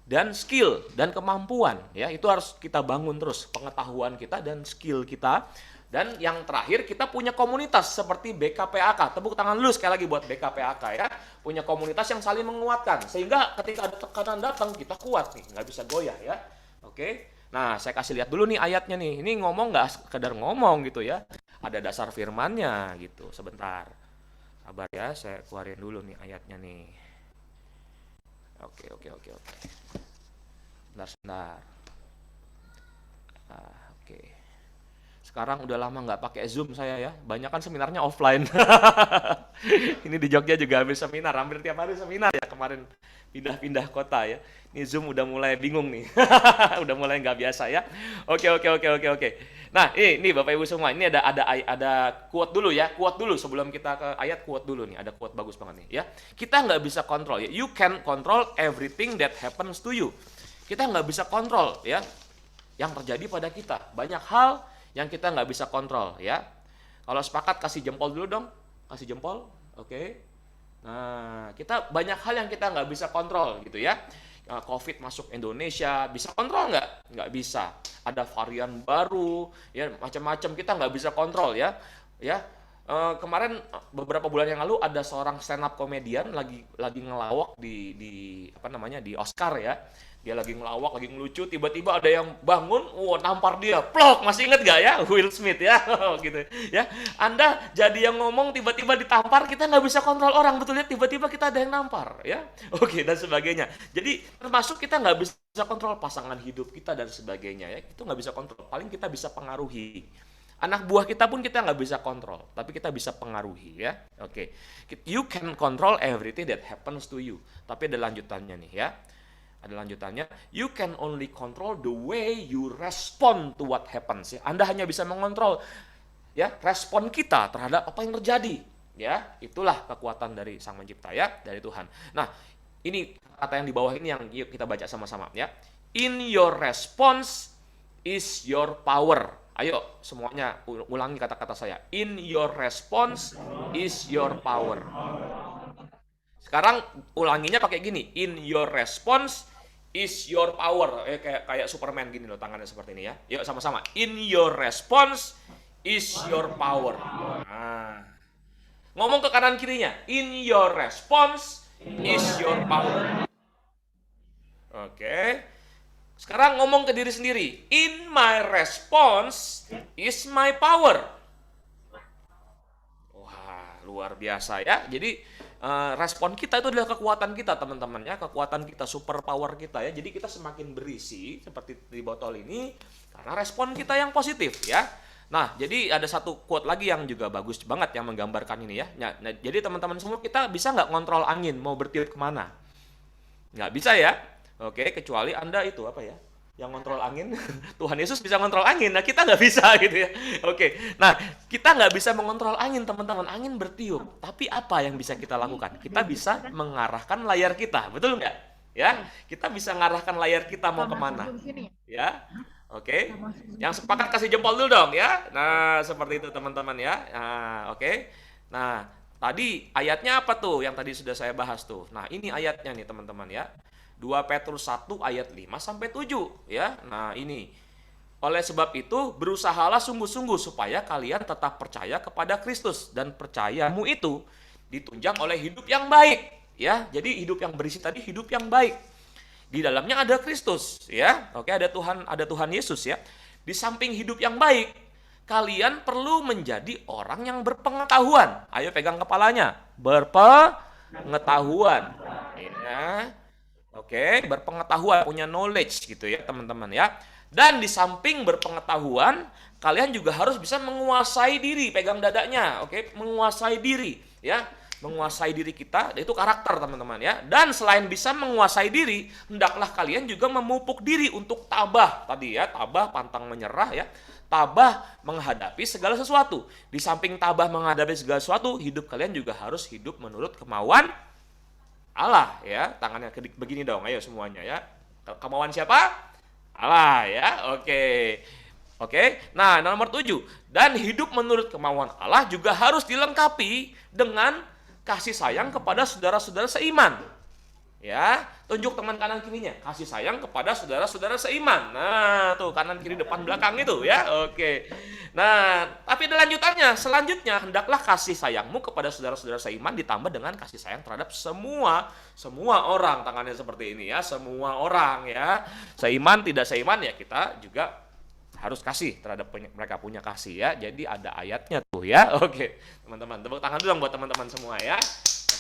dan skill dan kemampuan, ya. Itu harus kita bangun terus, pengetahuan kita dan skill kita. Dan yang terakhir, kita punya komunitas seperti BKPAK. Tepuk tangan lu sekali lagi buat BKPAK ya. Punya komunitas yang saling menguatkan. Sehingga ketika ada tekanan datang, kita kuat nih. Nggak bisa goyah ya. Oke. Nah, saya kasih lihat dulu nih ayatnya nih. Ini ngomong nggak sekedar ngomong gitu ya. Ada dasar firmannya gitu. Sebentar. Sabar ya, saya keluarin dulu nih ayatnya nih. Oke. Sebentar. Oke. Sekarang udah lama nggak pakai Zoom saya ya, banyak kan seminarnya offline. Ini di Jogja juga habis seminar, hampir tiap hari seminar ya kemarin, pindah-pindah kota ya. Ini Zoom udah mulai bingung nih, udah mulai nggak biasa ya. Oke. Nah ini Bapak Ibu semua, ini ada quote dulu ya, quote dulu sebelum kita ke ayat, quote dulu nih, ada quote bagus banget nih ya. Kita nggak bisa kontrol ya, you can control everything that happens to you. Kita nggak bisa kontrol ya, yang terjadi pada kita. Banyak hal yang kita nggak bisa kontrol ya. Kalau sepakat kasih jempol dulu dong, kasih jempol, oke. Nah, kita banyak hal yang kita nggak bisa kontrol gitu ya. COVID masuk Indonesia, bisa kontrol nggak? Nggak bisa. Ada varian baru, ya macam-macam kita nggak bisa kontrol ya. Ya, Kemarin beberapa bulan yang lalu ada seorang stand up komedian lagi ngelawak di apa namanya di Oscar ya. Dia lagi ngelawak, lagi ngelucu, tiba-tiba ada yang bangun, nampar dia, plok, masih inget gak ya? Will Smith ya, gitu ya. Anda jadi yang ngomong tiba-tiba ditampar, kita nggak bisa kontrol orang, betul ya? Tiba-tiba kita ada yang nampar, ya, oke dan sebagainya. Jadi termasuk kita nggak bisa kontrol pasangan hidup kita dan sebagainya ya, itu nggak bisa kontrol. Paling kita bisa pengaruhi. Anak buah kita pun kita nggak bisa kontrol, tapi kita bisa pengaruhi ya. Oke, you can control everything that happens to you. Tapi ada lanjutannya nih ya. Ada lanjutannya, you can only control the way you respond to what happens. Ya. Anda hanya bisa mengontrol ya respon kita terhadap apa yang terjadi. Ya, itulah kekuatan dari Sang Pencipta ya, dari Tuhan. Nah, ini kata yang di bawah ini yang yuk kita baca sama-sama ya. In your response is your power. Ayo semuanya ulangi kata-kata saya. In your response is your power. Sekarang ulanginya pakai gini. In your response is your power. Kayak Superman gini loh tangannya seperti ini ya. Yuk sama-sama. In your response is your power. Nah. Ngomong ke kanan kirinya. In your response is your power. Oke. Sekarang ngomong ke diri sendiri. In my response is my power. Wah, luar biasa ya. Jadi respon kita itu adalah kekuatan kita teman-teman ya, kekuatan kita, super power kita ya. Jadi kita semakin berisi seperti di botol ini karena respon kita yang positif ya. Nah, jadi ada satu quote lagi yang juga bagus banget yang menggambarkan ini ya. Nah, jadi teman-teman semua, kita bisa nggak kontrol angin mau bertiup kemana? Nggak bisa ya. Oke, kecuali Anda itu apa ya? Yang kontrol angin, Tuhan Yesus bisa kontrol angin, nah kita nggak bisa gitu ya. Oke, nah kita nggak bisa mengontrol angin teman-teman, angin bertiup. Tapi apa yang bisa kita lakukan? Kita bisa mengarahkan layar kita, betul nggak? Ya, kita bisa mengarahkan layar kita mau kemana? Ya, oke. Yang sepakat kasih jempol dulu dong ya. Nah seperti itu teman-teman ya. Nah, oke. Nah tadi ayatnya apa tuh? Yang tadi sudah saya bahas tuh. Nah ini ayatnya nih teman-teman ya. 2 Petrus 1 ayat 5 sampai 7 ya. Nah, ini. Oleh sebab itu, berusahalah sungguh-sungguh supaya kalian tetap percaya kepada Kristus dan percayamu itu ditunjang oleh hidup yang baik ya. Jadi hidup yang berisi tadi hidup yang baik. Di dalamnya ada Kristus ya. Oke, ada Tuhan Yesus ya. Di samping hidup yang baik, kalian perlu menjadi orang yang berpengetahuan. Ayo pegang kepalanya. Berpengetahuan. Ya. Oke, berpengetahuan, punya knowledge gitu ya teman-teman ya. Dan di samping berpengetahuan, kalian juga harus bisa menguasai diri, pegang dadanya, oke, menguasai diri ya. Menguasai diri kita, itu karakter teman-teman ya. Dan selain bisa menguasai diri, hendaklah kalian juga memupuk diri untuk tabah. Tadi ya, tabah, pantang menyerah ya. Tabah menghadapi segala sesuatu. Di samping tabah menghadapi segala sesuatu, hidup kalian juga harus hidup menurut kemauan Allah ya. Tangannya begini dong, ayo semuanya ya. Kemauan siapa? Allah ya. Oke. Nah, nomor 7. Dan hidup menurut kemauan Allah juga harus dilengkapi dengan kasih sayang kepada saudara-saudara seiman. Ya, tunjuk teman kanan kirinya, kasih sayang kepada saudara-saudara seiman. Nah, tuh kanan kiri depan belakang itu ya. Oke. Nah, tapi ada lanjutannya. Selanjutnya, hendaklah kasih sayangmu kepada saudara-saudara seiman ditambah dengan kasih sayang terhadap semua orang. Tangannya seperti ini ya, semua orang ya. Seiman tidak seiman ya kita juga harus kasih terhadap mereka punya kasih ya. Jadi ada ayatnya tuh ya. Oke. Teman-teman, tepuk tangan dulu dong buat teman-teman semua ya.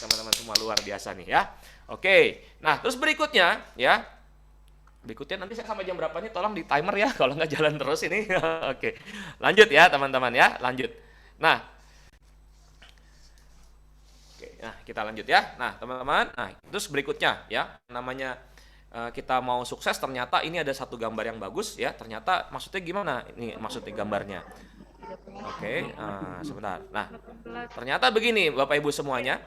Teman-teman semua luar biasa nih ya. Oke. Nah, terus berikutnya ya. Berikutnya nanti saya sampai jam berapa nih, tolong di timer ya, kalau nggak jalan terus ini. Oke. Lanjut ya teman-teman ya, lanjut. Nah. Oke, nah kita lanjut ya. Nah, teman-teman, nah terus berikutnya ya, namanya kita mau sukses, ternyata ini ada satu gambar yang bagus ya. Ternyata maksudnya gimana? Ini maksudnya gambarnya. Oke, sebentar. Nah, ternyata begini Bapak Ibu semuanya.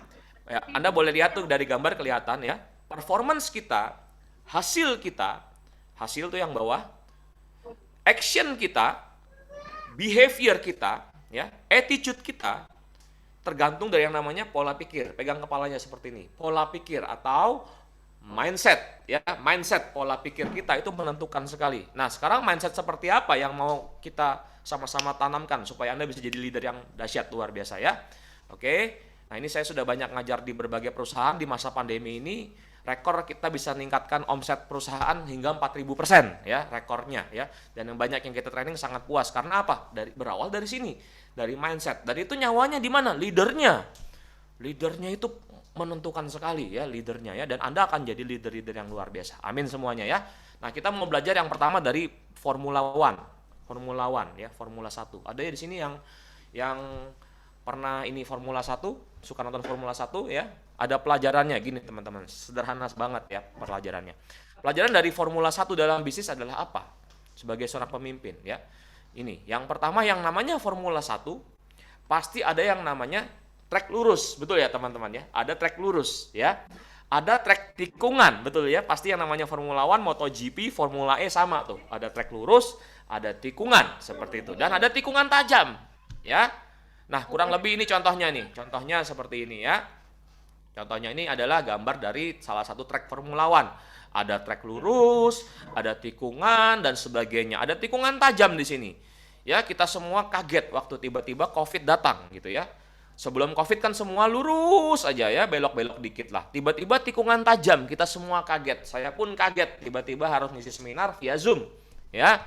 Ya, Anda boleh lihat tuh dari gambar kelihatan ya. Performance kita, hasil tuh yang bawah, action kita, behavior kita, ya, attitude kita, tergantung dari yang namanya pola pikir. Pegang kepalanya seperti ini. Pola pikir atau mindset, ya, mindset pola pikir kita itu menentukan sekali. Nah, sekarang mindset seperti apa yang mau kita sama-sama tanamkan supaya Anda bisa jadi leader yang dahsyat luar biasa ya. Oke. Nah, ini saya sudah banyak ngajar di berbagai perusahaan di masa pandemi ini. Rekor kita bisa meningkatkan omset perusahaan hingga 4.000% ya, rekornya ya. Dan yang banyak yang kita training sangat puas karena apa? Berawal dari sini, dari mindset. Dan itu nyawanya di mana? Leadernya. Leadernya itu menentukan sekali ya, leadernya ya, dan Anda akan jadi leader-leader yang luar biasa. Amin semuanya ya. Nah, kita mau belajar yang pertama dari Formula One. Formula One ya, Formula 1. Ada ya di sini yang pernah ini Formula 1, suka nonton Formula 1 ya. Ada pelajarannya gini teman-teman, sederhana banget ya pelajarannya. Pelajaran dari Formula 1 dalam bisnis adalah apa? Sebagai seorang pemimpin ya. Ini, yang pertama yang namanya Formula 1, pasti ada yang namanya trek lurus, betul ya teman-teman ya. Ada trek lurus ya. Ada trek tikungan, betul ya. Pasti yang namanya Formula One, MotoGP, Formula E sama tuh. Ada trek lurus, ada tikungan seperti itu. Dan ada tikungan tajam ya. Nah, kurang lebih ini contohnya nih. Contohnya seperti ini ya. Contohnya ini adalah gambar dari salah satu trek Formula One. Ada trek lurus, ada tikungan dan sebagainya. Ada tikungan tajam di sini. Ya, kita semua kaget waktu tiba-tiba COVID datang gitu ya. Sebelum COVID kan semua lurus aja ya, belok-belok dikit lah. Tiba-tiba tikungan tajam, kita semua kaget. Saya pun kaget, tiba-tiba harus ngisi seminar via Zoom. Ya,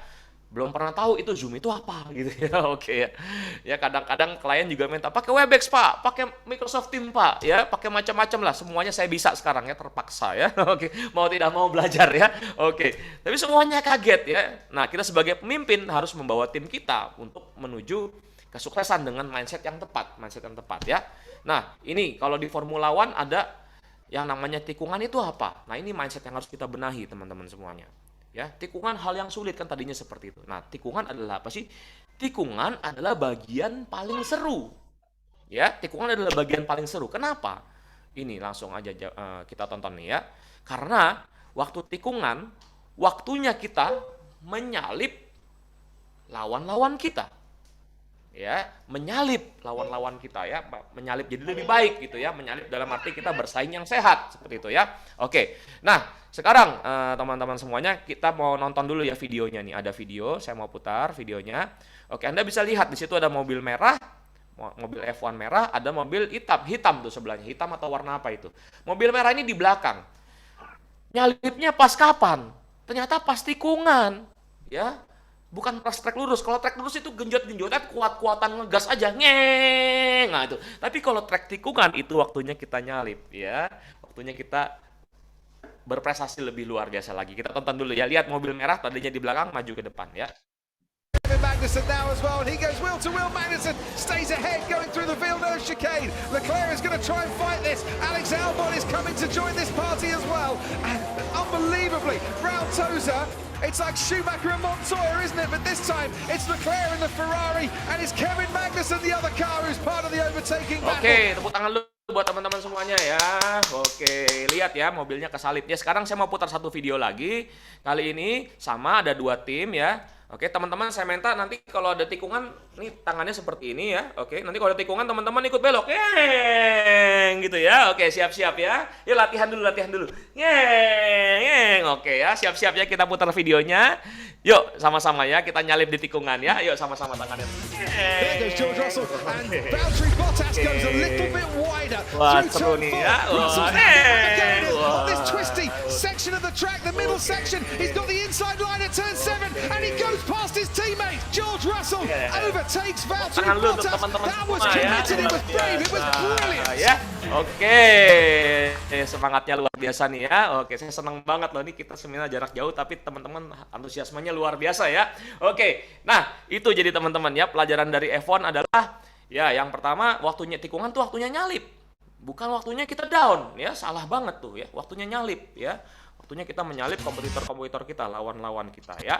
belum pernah tahu itu Zoom itu apa gitu ya. Oke ya. Ya kadang-kadang klien juga minta pakai Webex Pak, pakai Microsoft Teams Pak, ya pakai macam-macam lah. Semuanya saya bisa sekarang ya, terpaksa ya. Oke, mau tidak mau belajar ya. Oke, tapi semuanya kaget ya. Nah, kita sebagai pemimpin harus membawa tim kita untuk menuju kesuksesan dengan mindset yang tepat, ya. Nah, ini kalau di Formula One ada yang namanya tikungan itu apa? Nah, ini mindset yang harus kita benahi teman-teman semuanya. Ya, tikungan hal yang sulit kan tadinya seperti itu. Nah, tikungan adalah apa sih? Tikungan adalah bagian paling seru. Ya, tikungan adalah bagian paling seru. Kenapa? Ini langsung aja kita tonton nih ya. Karena waktu tikungan, waktunya kita menyalip lawan-lawan kita. Ya, menyalip lawan-lawan kita ya, menyalip jadi lebih baik gitu ya, menyalip dalam arti kita bersaing yang sehat seperti itu ya. Oke, nah sekarang teman-teman semuanya kita mau nonton dulu ya videonya nih, ada video, saya mau putar videonya. Oke, Anda bisa lihat di situ ada mobil merah, mobil F1 merah, ada mobil hitam tuh sebelahnya, hitam atau warna apa itu? Mobil merah ini di belakang, nyalipnya pas kapan? Ternyata pas tikungan, ya. Bukan pas trek lurus. Kalau trek lurus itu genjot-genjotan, kuat-kuatan ngegas aja, ngeng. Nah itu. Tapi kalau trek tikungan itu waktunya kita nyalip, ya. Waktunya kita berprestasi lebih luar biasa lagi. Kita tonton dulu ya. Lihat mobil merah tadinya di belakang, maju ke depan ya. Magnussen now as well, and he goes wheel to wheel. Magnussen stays ahead going through the Villeneuve chicane. Leclerc is going to try and fight this. Alex Albon is coming to join this party as well, and unbelievably, Raul Toza, it's like Schumacher and Montoya, isn't it? But this time it's Leclerc in the Ferrari, and it's Kevin Magnussen, the other car, who's part of the overtaking battle. Oke, tepuk tangan lu buat teman-teman semuanya ya. Oke, lihat ya mobilnya kesalip. Ya, sekarang saya mau putar satu video lagi. Kali ini sama ada dua tim ya. Oke, teman-teman saya minta nanti kalau ada tikungan, nih tangannya seperti ini ya. Oke, nanti kalau ada tikungan teman-teman ikut belok. Yeng, gitu ya. Oke, siap-siap ya. Yuk latihan dulu. Yeng. Oke ya, siap-siap ya kita putar videonya. Yuk, sama-sama ya kita nyalip di tikungan ya. Yuk sama-sama tangannya. There goes George Russell, and Valtteri Bottas goes a little bit wider Wah, through seru turn nih 4. ya. Russell's Wah. again Wah. on this twisty section of the track, the middle section. He's got the inside line at turn 7, and he goes past his teammate. George Russell overtakes Valtteri Tangan lu untuk Bottas. teman-teman That was semua ya. committed, it was brave, it was brilliant. Ya, oke. Semangatnya luar biasa nih ya. Oke, saya senang banget loh nih kita seminar jarak jauh tapi teman-teman antusiasmenya luar biasa ya. Oke. Nah, itu jadi teman-teman ya pelajaran dari F1 adalah ya yang pertama waktunya tikungan tuh waktunya nyalip. Bukan waktunya kita down ya. Salah banget tuh ya. Waktunya nyalip ya. Waktunya kita menyalip kompetitor-kompetitor kita, lawan-lawan kita ya.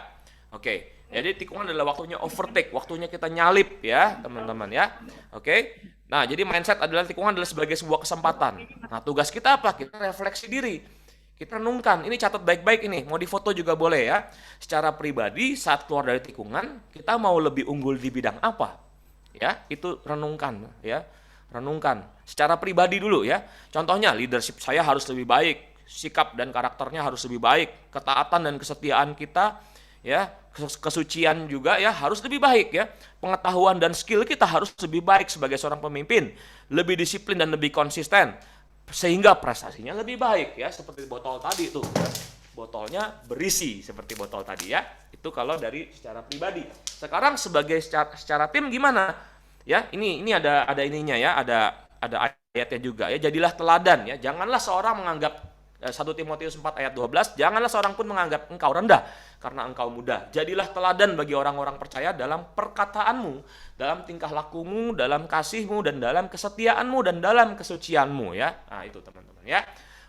Oke, jadi tikungan adalah waktunya overtake, waktunya kita nyalip ya teman-teman ya. Oke, nah jadi mindset adalah tikungan adalah sebagai sebuah kesempatan. Nah tugas kita apa? Kita refleksi diri, kita renungkan. Ini catat baik-baik ini, mau difoto juga boleh ya. Secara pribadi saat keluar dari tikungan, kita mau lebih unggul di bidang apa? Ya, itu renungkan ya, renungkan. Secara pribadi dulu ya. Contohnya leadership saya harus lebih baik, sikap dan karakternya harus lebih baik, ketaatan dan kesetiaan kita ya, kesucian juga ya harus lebih baik ya. Pengetahuan dan skill kita harus lebih baik sebagai seorang pemimpin, lebih disiplin dan lebih konsisten sehingga prestasinya lebih baik ya, seperti botol tadi tuh. Ya. Botolnya berisi seperti botol tadi ya. Itu kalau dari secara pribadi. Sekarang sebagai secara tim gimana? Ya, ini ada ininya ya, ada ayatnya juga ya. Jadilah teladan ya. Janganlah seorang menganggap 1 Timotius 4 ayat 12, janganlah seorang pun menganggap engkau rendah karena engkau muda. Jadilah teladan bagi orang-orang percaya dalam perkataanmu, dalam tingkah lakumu, dalam kasihmu, dan dalam kesetiaanmu, dan dalam kesucianmu ya. Nah, itu teman-teman ya.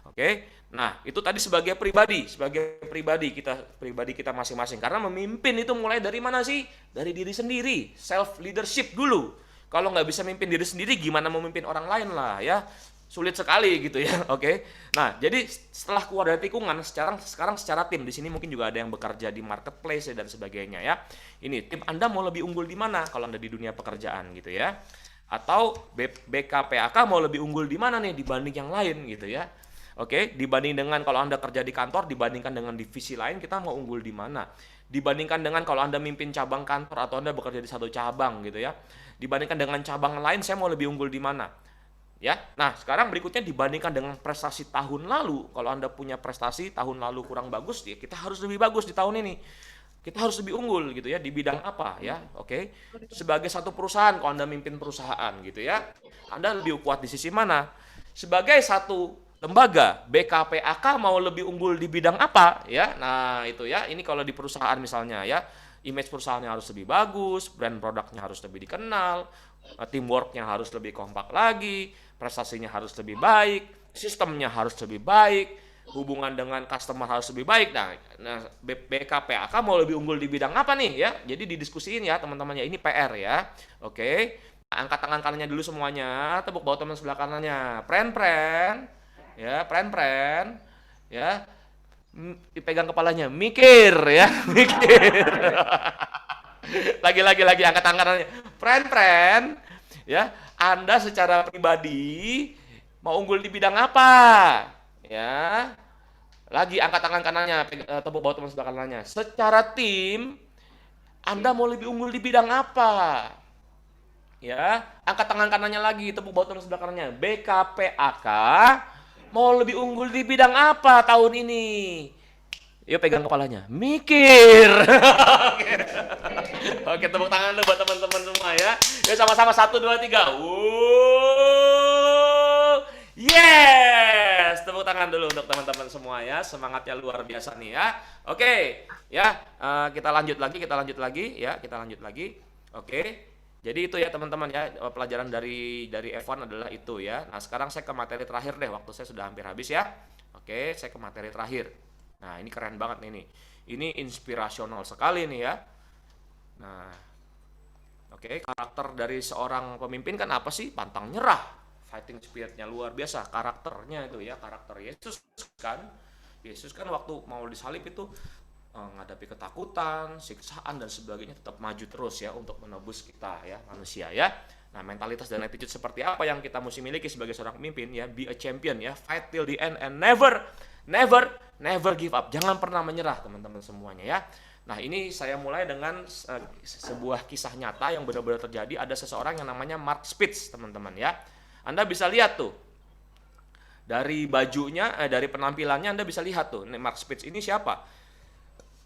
Oke. Nah, itu tadi sebagai pribadi kita masing-masing. Karena memimpin itu mulai dari mana sih? Dari diri sendiri, self leadership dulu. Kalau nggak bisa memimpin diri sendiri, gimana memimpin orang lain lah ya? Sulit sekali gitu ya. Oke. Nah, jadi setelah keluar dari tikungan, sekarang secara tim di sini mungkin juga ada yang bekerja di marketplace dan sebagainya ya. Ini tim Anda mau lebih unggul di mana kalau Anda di dunia pekerjaan gitu ya? Atau BKPAK mau lebih unggul di mana nih dibanding yang lain gitu ya? Oke, dibanding dengan kalau Anda kerja di kantor, dibandingkan dengan divisi lain, kita mau unggul di mana? Dibandingkan dengan kalau Anda mimpin cabang kantor atau Anda bekerja di satu cabang gitu ya. Dibandingkan dengan cabang lain, saya mau lebih unggul di mana? Ya. Nah, sekarang berikutnya dibandingkan dengan prestasi tahun lalu. Kalau Anda punya prestasi tahun lalu kurang bagus, ya kita harus lebih bagus di tahun ini. Kita harus lebih unggul gitu ya, di bidang apa ya. Oke. Sebagai satu perusahaan, kalau Anda mimpin perusahaan gitu ya, Anda lebih kuat di sisi mana? Sebagai satu lembaga BKPAK mau lebih unggul di bidang apa ya? Nah, itu ya. Ini kalau di perusahaan misalnya ya, image perusahaannya harus lebih bagus, brand produknya harus lebih dikenal, teamworknya harus lebih kompak lagi, prestasinya harus lebih baik, sistemnya harus lebih baik, hubungan dengan customer harus lebih baik. Nah BKPAK mau lebih unggul di bidang apa nih ya? Jadi didiskusiin ya teman-teman ya, ini PR ya. Oke. Angkat tangan kanannya dulu semuanya, tepuk bawah teman sebelah kanannya. Pren ya, pren ya. Dipegang kepalanya, mikir ya, mikir. lagi angkat tangannya. Pren ya, Anda secara pribadi mau unggul di bidang apa? Ya. Lagi angkat tangan kanannya, tepuk bawah teman sebelah kanannya. Secara tim, Anda mau lebih unggul di bidang apa? Ya, angkat tangan kanannya lagi, tepuk bawah teman sebelah kanannya. BKPAK mau lebih unggul di bidang apa tahun ini? Yuk pegang kepalanya, mikir. Oke, tepuk tangan dulu buat teman-teman semua ya. Yuk sama-sama 1, 2, 3. Yes, tepuk tangan dulu untuk teman-teman semua ya. Semangatnya luar biasa nih ya. Oke, ya kita lanjut lagi. Oke. Jadi itu ya teman-teman ya, pelajaran dari F1 adalah itu ya. Nah sekarang saya ke materi terakhir deh, waktu saya sudah hampir habis ya. Oke, saya ke materi terakhir. Nah ini keren banget nih. Ini inspirasional sekali nih ya. Nah, oke, karakter dari seorang pemimpin kan apa sih? Pantang nyerah, fighting spiritnya luar biasa. Karakternya itu ya, karakter Yesus kan. Yesus kan waktu mau disalib itu menghadapi ketakutan, siksaan dan sebagainya, tetap maju terus ya untuk menebus kita ya, manusia ya. Nah, mentalitas dan attitude seperti apa yang kita mesti miliki sebagai seorang pemimpin ya? Be a champion ya, fight till the end and never give up. Jangan pernah menyerah teman-teman semuanya ya. Nah, ini saya mulai dengan sebuah kisah nyata yang benar-benar terjadi. Ada seseorang yang namanya Mark Spitz, teman-teman ya. Anda bisa lihat tuh. Dari bajunya, dari penampilannya Anda bisa lihat tuh. Mark Spitz ini siapa?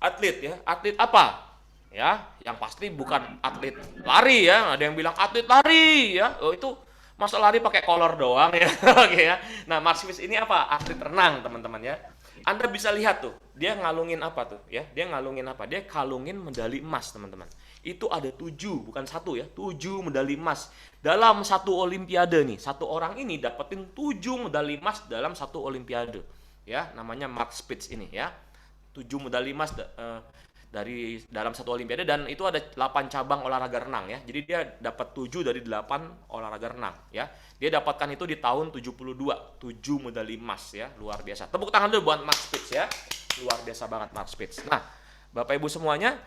Atlet ya. Atlet apa? Ya, yang pasti bukan atlet lari ya. Ada yang bilang atlet lari ya. Oh, itu masa lari pakai kolor doang ya. Oke ya. Nah, Mark Spitz ini apa? Atlet renang, teman-teman ya. Anda bisa lihat tuh, dia ngalungin apa tuh ya? Dia ngalungin apa? Dia kalungin medali emas, teman-teman. Itu ada 7, bukan 1 ya, 7 medali emas dalam satu olimpiade nih. Satu orang ini dapetin 7 medali emas dalam satu olimpiade. Ya, namanya Mark Spitz ini ya. 7 medali emas dari dalam satu olimpiade, dan itu ada 8 cabang olahraga renang ya. Jadi dia dapat 7 dari 8 olahraga renang ya. Dia dapatkan itu di tahun 72, 7 medali emas ya. Luar biasa. Tepuk tangan dulu buat Mark Spitz ya. Luar biasa banget Mark Spitz. Nah, Bapak Ibu semuanya,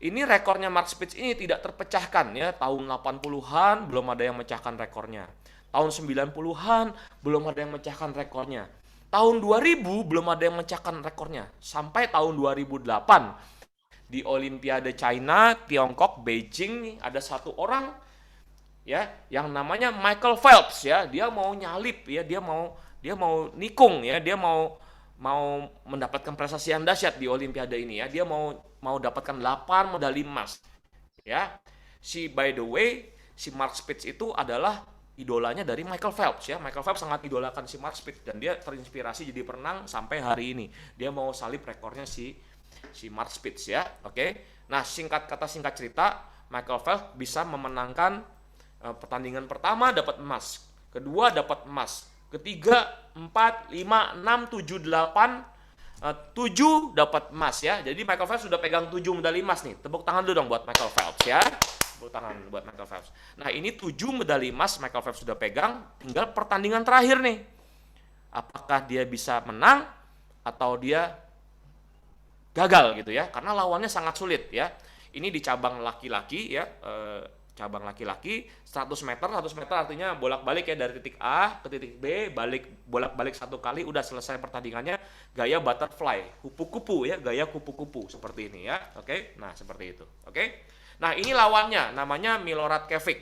ini rekornya Mark Spitz ini tidak terpecahkan ya. Tahun 80-an belum ada yang memecahkan rekornya. Tahun 90-an belum ada yang memecahkan rekornya. Tahun 2000 belum ada yang memecahkan rekornya. Sampai tahun 2008 di Olimpiade China, Tiongkok, Beijing nih ada satu orang ya yang namanya Michael Phelps ya. Dia mau nyalip ya, dia mau nikung ya, dia mau mendapatkan prestasi yang dahsyat di Olimpiade ini ya. Dia mau dapatkan 8 medali emas. Ya. By the way, si Mark Spitz itu adalah idolanya dari Michael Phelps ya. Michael Phelps sangat idolakan si Mark Spitz dan dia terinspirasi jadi perenang sampai hari ini. Dia mau salip rekornya si Mark Spitz ya. Oke. Nah, singkat cerita, Michael Phelps bisa memenangkan pertandingan pertama dapat emas, kedua dapat emas, ketiga 4, 5, 6, 7, 8 7 dapat emas ya. Jadi Michael Phelps sudah pegang 7 medali emas nih. Tepuk tangan dulu dong buat Michael Phelps ya. Tepuk tangan buat Michael Phelps. Nah, ini 7 medali emas Michael Phelps sudah pegang, tinggal pertandingan terakhir nih. Apakah dia bisa menang atau dia gagal gitu ya? Karena lawannya sangat sulit ya. Ini di cabang laki-laki ya, cabang laki-laki 100 meter artinya bolak-balik ya dari titik A ke titik B, bolak-balik 1 kali udah selesai pertandingannya, gaya butterfly, kupu-kupu ya, gaya kupu-kupu seperti ini ya. Oke. Nah, seperti itu. Oke. Nah, ini lawannya namanya Milorad Kevik.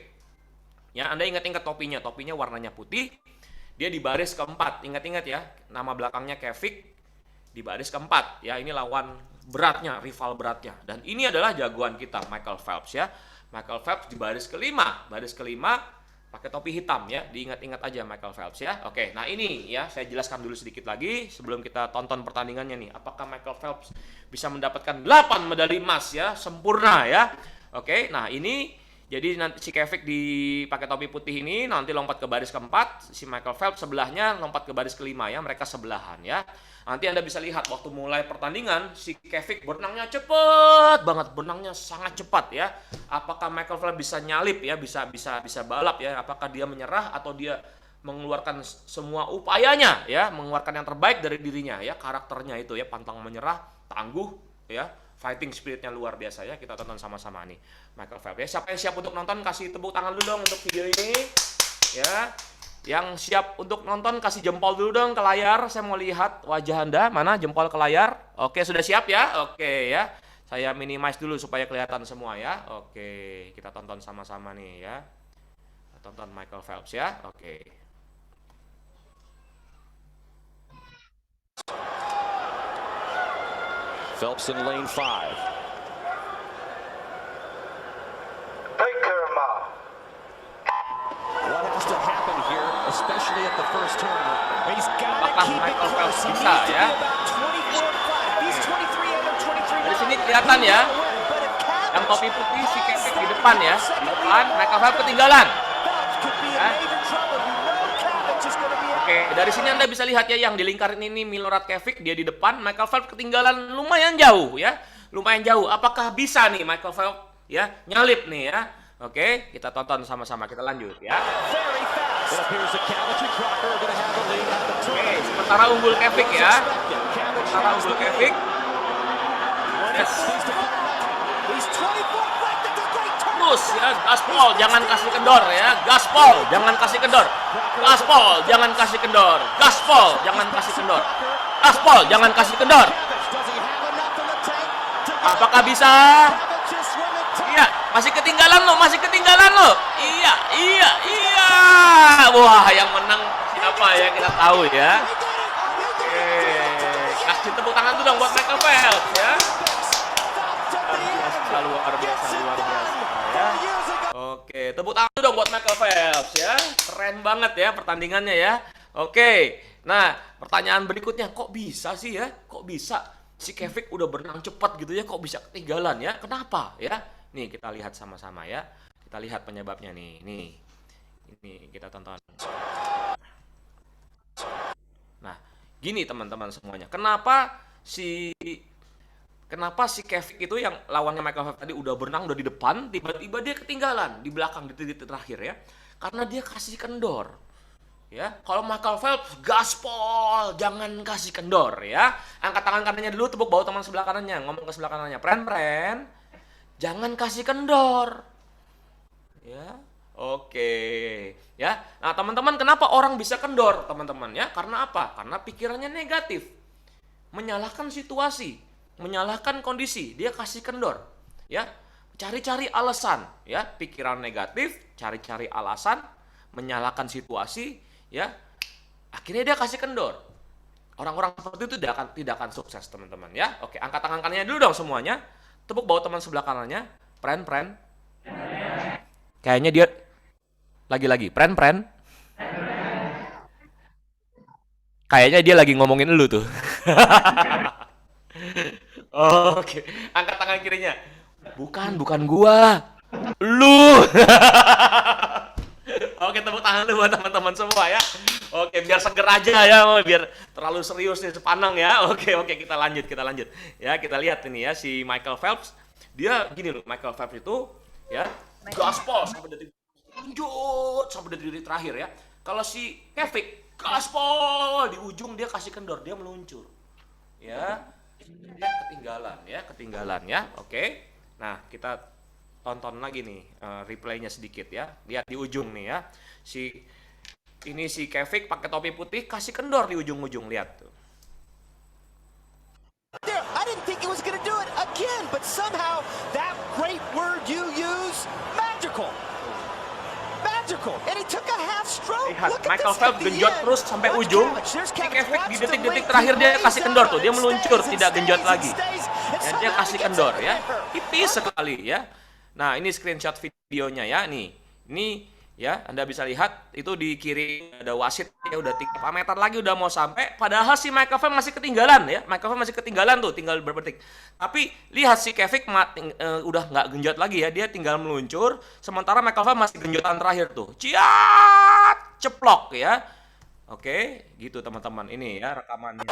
Ya, Anda ingat-ingat topinya warnanya putih. Dia di baris keempat. Ingat-ingat ya, nama belakangnya Kevik di baris keempat ya. Ini lawan beratnya, rival beratnya. Dan ini adalah jagoan kita Michael Phelps ya. Michael Phelps di baris kelima pakai topi hitam ya, diingat-ingat aja Michael Phelps ya. Oke, nah ini ya saya jelaskan dulu sedikit lagi sebelum kita tonton pertandingannya nih. Apakah Michael Phelps bisa mendapatkan 8 medali emas ya, sempurna ya. Oke, nah ini jadi nanti si Kevik pakai topi putih ini nanti lompat ke baris keempat, si Michael Phelps sebelahnya lompat ke baris kelima ya, mereka sebelahan ya. Nanti Anda bisa lihat waktu mulai pertandingan si Kevik berenangnya cepet banget, berenangnya sangat cepat ya. Apakah Michael Phelps bisa nyalip ya, bisa balap ya? Apakah dia menyerah atau dia mengeluarkan semua upayanya ya, mengeluarkan yang terbaik dari dirinya ya, karakternya itu ya, pantang menyerah, tangguh ya. Fighting spiritnya luar biasa ya. Kita tonton sama-sama nih Michael Phelps ya. Siapa yang siap untuk nonton kasih tepuk tangan dulu dong untuk video ini ya. Yang siap untuk nonton kasih jempol dulu dong ke layar. Saya mau lihat wajah Anda. Mana jempol ke layar? Oke, sudah siap ya? Oke ya. Saya minimize dulu supaya kelihatan semua ya. Oke, kita tonton sama-sama nih ya. Kita tonton Michael Phelps ya. Oke. Phelps in lane 5. What has to happen here, especially at the first turn? He's got to keep it close. He needs to be about 24-5. He's 23 under 23. Dari sini kelihatan ya. Yang topi putih si Kevik di depan ya. Di depan Michael Phelps ketinggalan. Ya. Oke, dari sini Anda bisa lihat ya yang di lingkaran ini Milorad Kevik, dia di depan, Michael Phelps ketinggalan lumayan jauh ya. Lumayan jauh. Apakah bisa nih Michael Phelps ya nyalip nih ya? Oke, kita tonton sama-sama, kita lanjut ya. Oke, sementara unggul Kevik ya. Sementara unggul Kevik. Yes. Terus ya, gaspol, jangan kasih kendor ya. Gaspol, jangan kasih kendor. Gaspol, jangan kasih kendor. Gaspol, jangan kasih kendor. Gaspol, jangan kasih kendor. Apakah bisa? Iya, masih ketinggalan lo, Iya. Wah, yang menang siapa ya, kita tahu ya. Oke, kasih tepuk tangan tuh dong buat Michael Phelps ya. Luar biasa ya. Oke, tepuk tangan tuh dong buat Michael Phelps ya. Keren banget ya pertandingannya ya. Oke, nah pertanyaan berikutnya, kok bisa sih ya? Kok bisa si Kevik udah berenang cepat gitu ya, kok bisa ketinggalan ya? Kenapa ya? Nih kita lihat sama-sama ya. Kita lihat penyebabnya nih. Ini kita tonton. Nah, gini teman-teman semuanya. Kenapa si Kevik itu yang lawannya Michael Phelps tadi udah berenang, udah di depan, tiba-tiba dia ketinggalan di belakang di titik terakhir ya? Karena dia kasih kendor. Ya, kalau Michael Phelps gaspol, jangan kasih kendor ya. Angkat tangan kanannya dulu, tepuk bahu teman sebelah kanannya, ngomong ke sebelah kanannya, pren, jangan kasih kendor. Ya, oke. Ya, nah teman-teman, kenapa orang bisa kendor teman-teman ya? Karena apa? Karena pikirannya negatif, menyalahkan situasi. menyalahkan kondisi, dia kasih kendor, ya, cari-cari alasan, ya, pikiran negatif, cari-cari alasan, menyalahkan situasi, ya, akhirnya dia kasih kendor. Orang-orang seperti itu tidak akan sukses, teman-teman, ya. Oke, angkat tangan kanannya dulu dong semuanya. Tepuk bawah teman sebelah kanannya. Pren. Kayaknya dia lagi-lagi pren. Kayaknya dia lagi ngomongin lu tuh. Oke, angkat tangan kirinya. Bukan gua. Lu. Oke, tepuk tangan dulu buat teman-teman semua ya. Oke, biar seger aja ya, biar terlalu serius nih sepanang ya. Oke, kita lanjut. Ya, kita lihat ini ya si Michael Phelps. Dia gini loh, Michael Phelps itu ya gaspol sampai detik terakhir ya. Kalau si Kevin gaspol di ujung dia kasih kendor, dia meluncur. Ya. Dia ketinggalan ya. Oke. Nah, kita tonton lagi nih replaynya sedikit ya. Lihat di ujung nih ya. Si Kevin pakai topi putih kasih kendor di ujung-ujung, lihat tuh. There, I didn't think it was going to do it again, but somehow that great word you use, magical. And he took a half stroke. Lihat, Michael Phelps genjot terus sampai ujung. Si Kevin di detik-detik terakhir dia kasih kendor tuh, dia meluncur, tidak genjot lagi. Ya, dia kasih kendor ya, tipis sekali ya. Nah, ini screenshot videonya ya, nih. Ini ya, Anda bisa lihat itu di kiri ada wasit ya, udah 3 meter lagi udah mau sampai, padahal si Michael Phelps masih ketinggalan ya. Michael Phelps masih ketinggalan tuh, tinggal beberapa detik. Tapi lihat si Kevin udah nggak genjot lagi ya, dia tinggal meluncur, sementara Michael Phelps masih genjotan terakhir tuh. Ciat, ceplok ya. Oke, gitu teman-teman, ini ya rekamannya.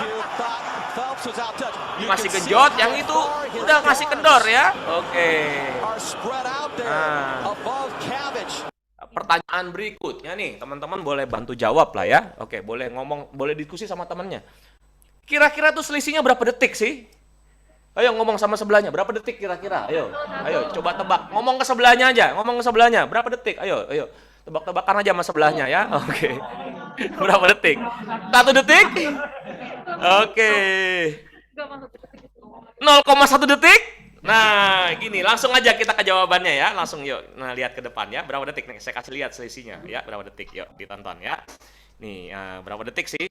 Ini masih genjot, yang itu udah ngasih kendor ya. Oke. Nah. Pertanyaan berikutnya nih, teman-teman boleh bantu jawab lah ya. Oke, boleh ngomong, boleh diskusi sama temannya. Kira-kira tuh selisihnya berapa detik sih? Ayo ngomong sama sebelahnya, berapa detik kira-kira? Ayo, coba tebak. Ngomong ke sebelahnya aja, berapa detik? Ayo, tebak-tebakan aja sama sebelahnya ya. Oke. Berapa detik? 1 detik? Oke. 0,1 detik? Nah, gini, langsung aja kita ke jawabannya ya. Langsung yuk, nah lihat ke depan ya. Berapa detik nih? Saya kasih lihat selisihnya ya. Berapa detik? Yuk, ditonton ya. Nih, berapa detik sih?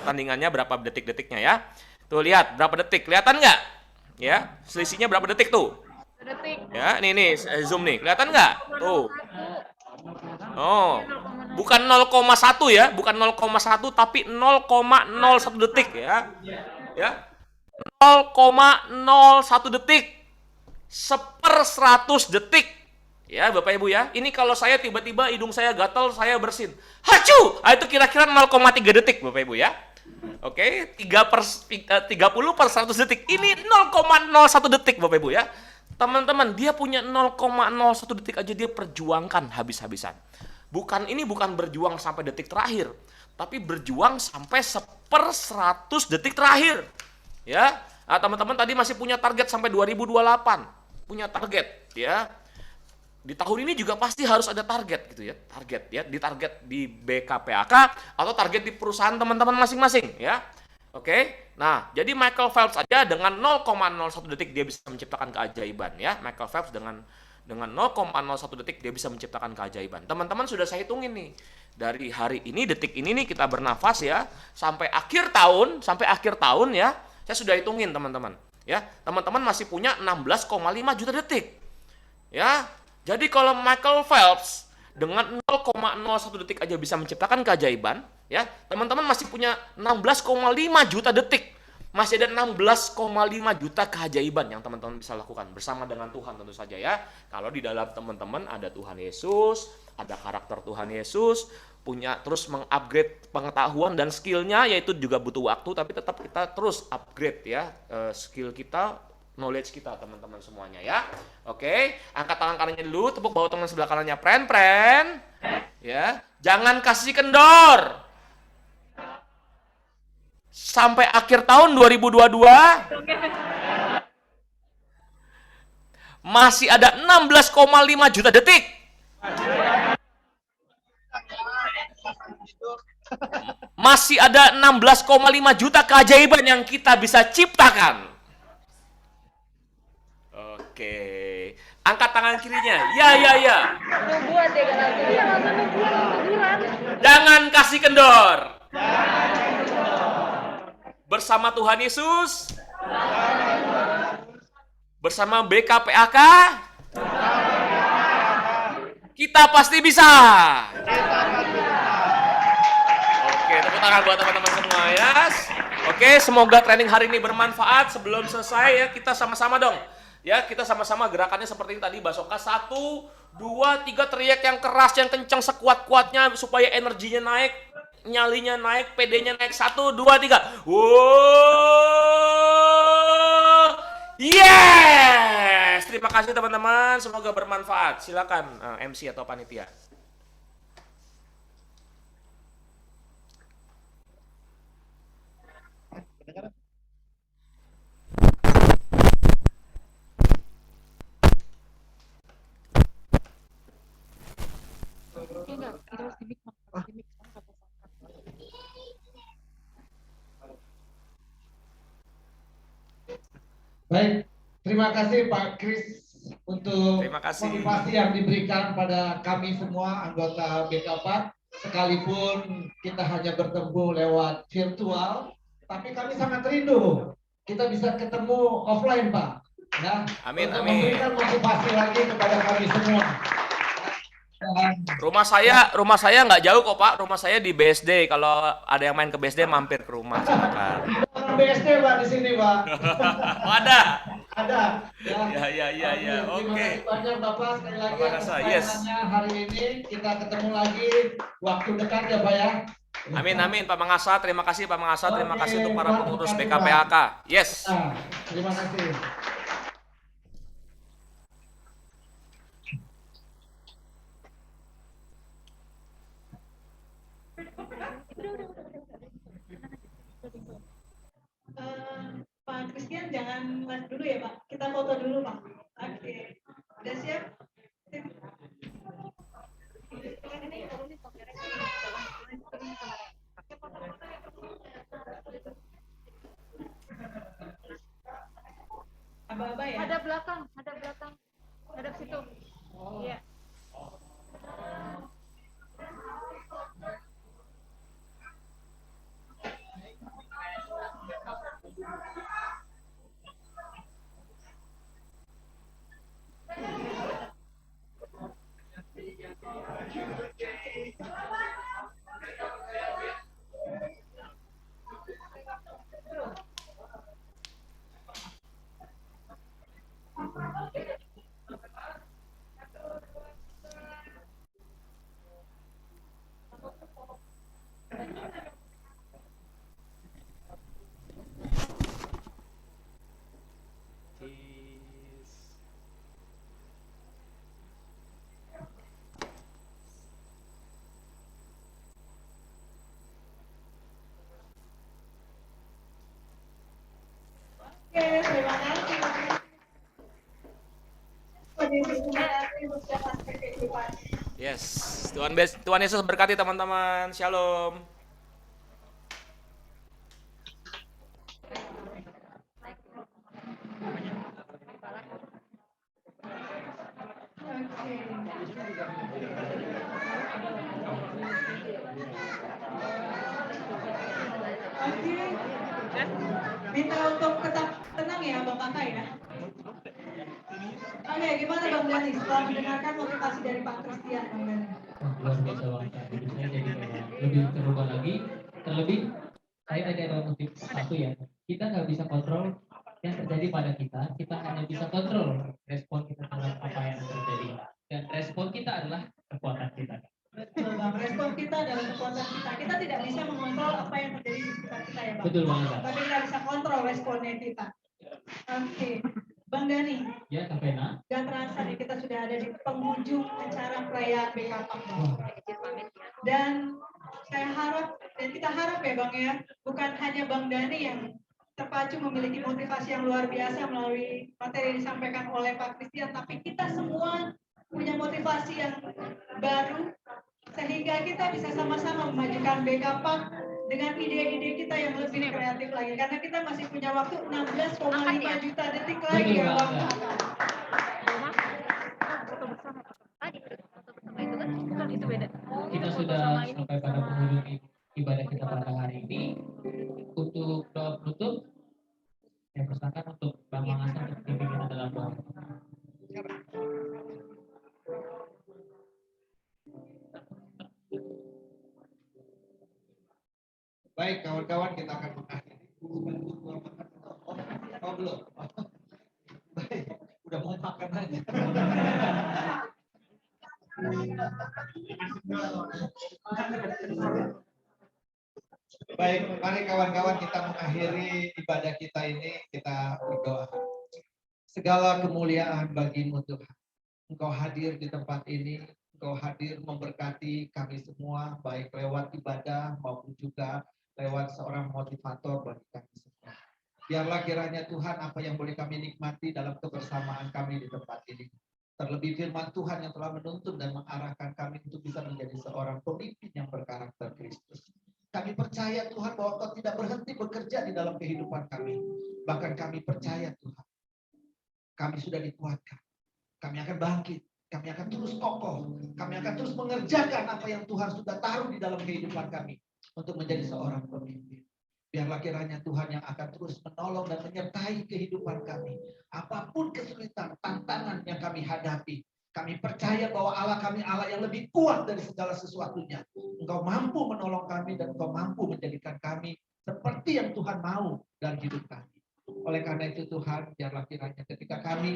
Tandingannya berapa detik-detiknya ya? Tuh lihat, berapa detik? Kelihatan nggak? Ya, selisihnya berapa detik tuh? Detik. Ya, nih, zoom nih. Kelihatan nggak? Tuh. Oh, bukan 0,1 ya. Bukan 0,1 tapi 0,01 detik ya. Ya. 0,01 detik. 1/100 detik. Ya, Bapak Ibu ya. Ini kalau saya tiba-tiba hidung saya gatal, saya bersin. Hacu! Itu kira-kira 0,3 detik, Bapak Ibu ya. Oke, 30/100 detik. Ini 0,01 detik, Bapak Ibu ya. Teman-teman, dia punya 0,01 detik aja dia perjuangkan habis-habisan. Ini bukan berjuang sampai detik terakhir, tapi berjuang sampai 1/100 detik terakhir. Ya. Nah, teman-teman tadi masih punya target sampai 2028. Punya target, ya. Di tahun ini juga pasti harus ada target gitu ya. Target ya, di target di BKPAK atau target di perusahaan teman-teman masing-masing ya. Oke. Nah, jadi Michael Phelps aja dengan 0,01 detik dia bisa menciptakan keajaiban ya. Michael Phelps dengan 0,01 detik dia bisa menciptakan keajaiban. Teman-teman sudah saya hitungin nih. Dari hari ini, detik ini nih kita bernafas ya, sampai akhir tahun ya. Saya sudah hitungin teman-teman. Ya, teman-teman masih punya 16,5 juta detik. Ya. Jadi kalau Michael Phelps dengan 0,01 detik aja bisa menciptakan keajaiban, ya, teman-teman masih punya 16,5 juta detik. Masih ada 16,5 juta keajaiban yang teman-teman bisa lakukan bersama dengan Tuhan tentu saja ya. Kalau di dalam teman-teman ada Tuhan Yesus, ada karakter Tuhan Yesus, punya terus mengupgrade pengetahuan dan skillnya, yaitu juga butuh waktu, tapi tetap kita terus upgrade ya skill kita, knowledge kita teman-teman semuanya ya. Oke, angkat tangan kanannya dulu, tepuk bawah teman sebelah kanannya, pren. Ya, jangan kasih kendor. Sampai akhir tahun 2022 masih ada 16,5 juta detik. Masih ada 16,5 juta keajaiban yang kita bisa ciptakan. Oke. Angkat tangan kirinya. Ya, ya, ya. Buat deh kalau teguran. Jangan kasih kendor. Bersama Tuhan Yesus. Bersama BKPAK. Kita pasti bisa. Oke, tepuk tangan buat teman-teman semua ya. Oke, semoga training hari ini bermanfaat. Sebelum selesai ya, kita sama-sama dong. Ya, kita sama-sama gerakannya seperti ini tadi, Basoka. 1, 2, 3, teriak yang keras, yang kencang sekuat-kuatnya supaya energinya naik, nyalinya naik, PD-nya naik. 1, 2, 3. Wow! Yes! Terima kasih teman-teman, semoga bermanfaat. Silakan MC atau panitia. Baik, terima kasih Pak Kris untuk Terima kasih. motivasi yang diberikan pada kami semua anggota BKPAK. Sekalipun kita hanya bertemu lewat virtual, tapi kami sangat rindu kita bisa ketemu offline, Pak. Ya, Amin, untuk amin. memberikan motivasi lagi kepada kami semua. Dan Rumah saya nggak jauh kok Pak. Rumah saya di BSD. Kalau ada yang main ke BSD mampir ke rumah. Silakan. orang BSD Pak di sini, Pak. Oh, ada. Ada. Ya. Terima Oke. kasih banyak Bapak sekali lagi Bapak atas Nasa, yes. layanannya hari ini. Kita ketemu lagi waktu dekat ya Pak ya. Amin Pak Mangasa. Terima kasih Pak Mangasa. Terima Oke, kasih untuk para Pak, pengurus terima kasih, BKPAK. Yes. Nah, terima kasih. Pak Christian jangan live dulu ya Pak. Kita foto dulu Pak. Oke. Udah siap? Aba-aba ya? Ada belakang. Ada situ. Iya. Oke, terima kasih. Yes. Tuhan Yesus berkati teman-teman. Shalom. Minta untuk tetap tenang ya Bang Kakak ya. Oke, gimana Bang Dani setelah mendengarkan motivasi dari Pak Christian Bang Dani? Luar biasa banget. Hidup saya jadi lebih terubah lagi. Terlebih saya ada motif satu ya. Kita nggak bisa kontrol yang terjadi pada kita. Kita hanya bisa kontrol respon kita terhadap apa yang terjadi. Dan respon kita adalah kekuatan kita. Betul Bang, respon kita adalah kekuatan kita. Kita tidak bisa mengontrol apa yang terjadi di sekitar kita ya Bang. Betul banget, Bang. Tapi kita bisa kontrol responnya kita. Oke, Bang Dani, Ya, Kak Vena. gak terasa nih kita sudah ada di penghujung acara perayaan BKPAK Bang. Dan saya harap dan kita harap ya Bang ya, bukan hanya Bang Dani yang terpacu memiliki motivasi yang luar biasa melalui materi yang disampaikan oleh Pak Christian, tapi kita semua punya motivasi yang baru sehingga kita bisa sama-sama memajukan BKPAK dengan ide-ide kita yang lebih kreatif lagi karena kita masih punya waktu 16,5 juta detik lagi ya Bang. itu beda. Kita Foto sudah sama ini, sampai pada sama- penghujung ibadah kita pada hari ini. Untuk doa penutup, saya persilakan untuk Bang Mangasan untuk pimpin kita dalam doa. Baik, kawan-kawan, kita akan mengakhiri. Oh, belum. Baik, udah mau makan aja. Baik, mari kawan-kawan kita mengakhiri ibadah kita ini, kita berdoa. Segala kemuliaan bagimu Tuhan. Engkau hadir di tempat ini, Engkau hadir memberkati kami semua, baik lewat ibadah maupun juga lewat seorang motivator bagi kami semua. Biarlah kiranya Tuhan apa yang boleh kami nikmati dalam kebersamaan kami di tempat ini. Terlebih firman Tuhan yang telah menuntun dan mengarahkan kami untuk bisa menjadi seorang pemimpin yang berkarakter Kristus. Kami percaya Tuhan bahwa Kau tidak berhenti bekerja di dalam kehidupan kami. Bahkan kami percaya Tuhan, kami sudah dikuatkan. Kami akan bangkit. Kami akan terus kokoh. Kami akan terus mengerjakan apa yang Tuhan sudah taruh di dalam kehidupan kami untuk menjadi seorang pemimpin. Biarlah kiranya Tuhan yang akan terus menolong dan menyertai kehidupan kami. Apapun kesulitan, tantangan yang kami hadapi, kami percaya bahwa Allah kami Allah yang lebih kuat dari segala sesuatunya. Engkau mampu menolong kami dan Engkau mampu menjadikan kami seperti yang Tuhan mau dalam hidup kami. Oleh karena itu Tuhan, biarlah kiranya ketika kami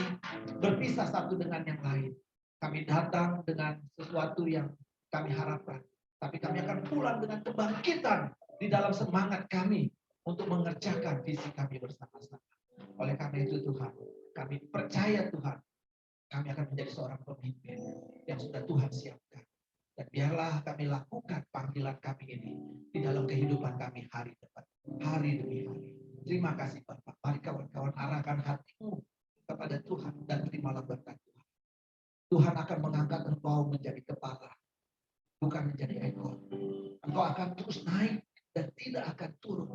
berpisah satu dengan yang lain, kami datang dengan sesuatu yang kami harapkan. Tapi kami akan pulang dengan kebangkitan di dalam semangat kami untuk mengerjakan visi kami bersama-sama. Oleh karena itu Tuhan, kami percaya Tuhan, kami akan menjadi seorang pemimpin yang sudah Tuhan siapkan. Dan biarlah kami lakukan panggilan kami ini di dalam kehidupan kami hari depan, hari demi hari. Terima kasih Bapak. Mari kawan-kawan arahkan hatimu kepada Tuhan dan terimalah berkat Tuhan. Tuhan akan mengangkat engkau menjadi kepala, bukan menjadi ekor. Engkau akan terus naik dan tidak akan turun.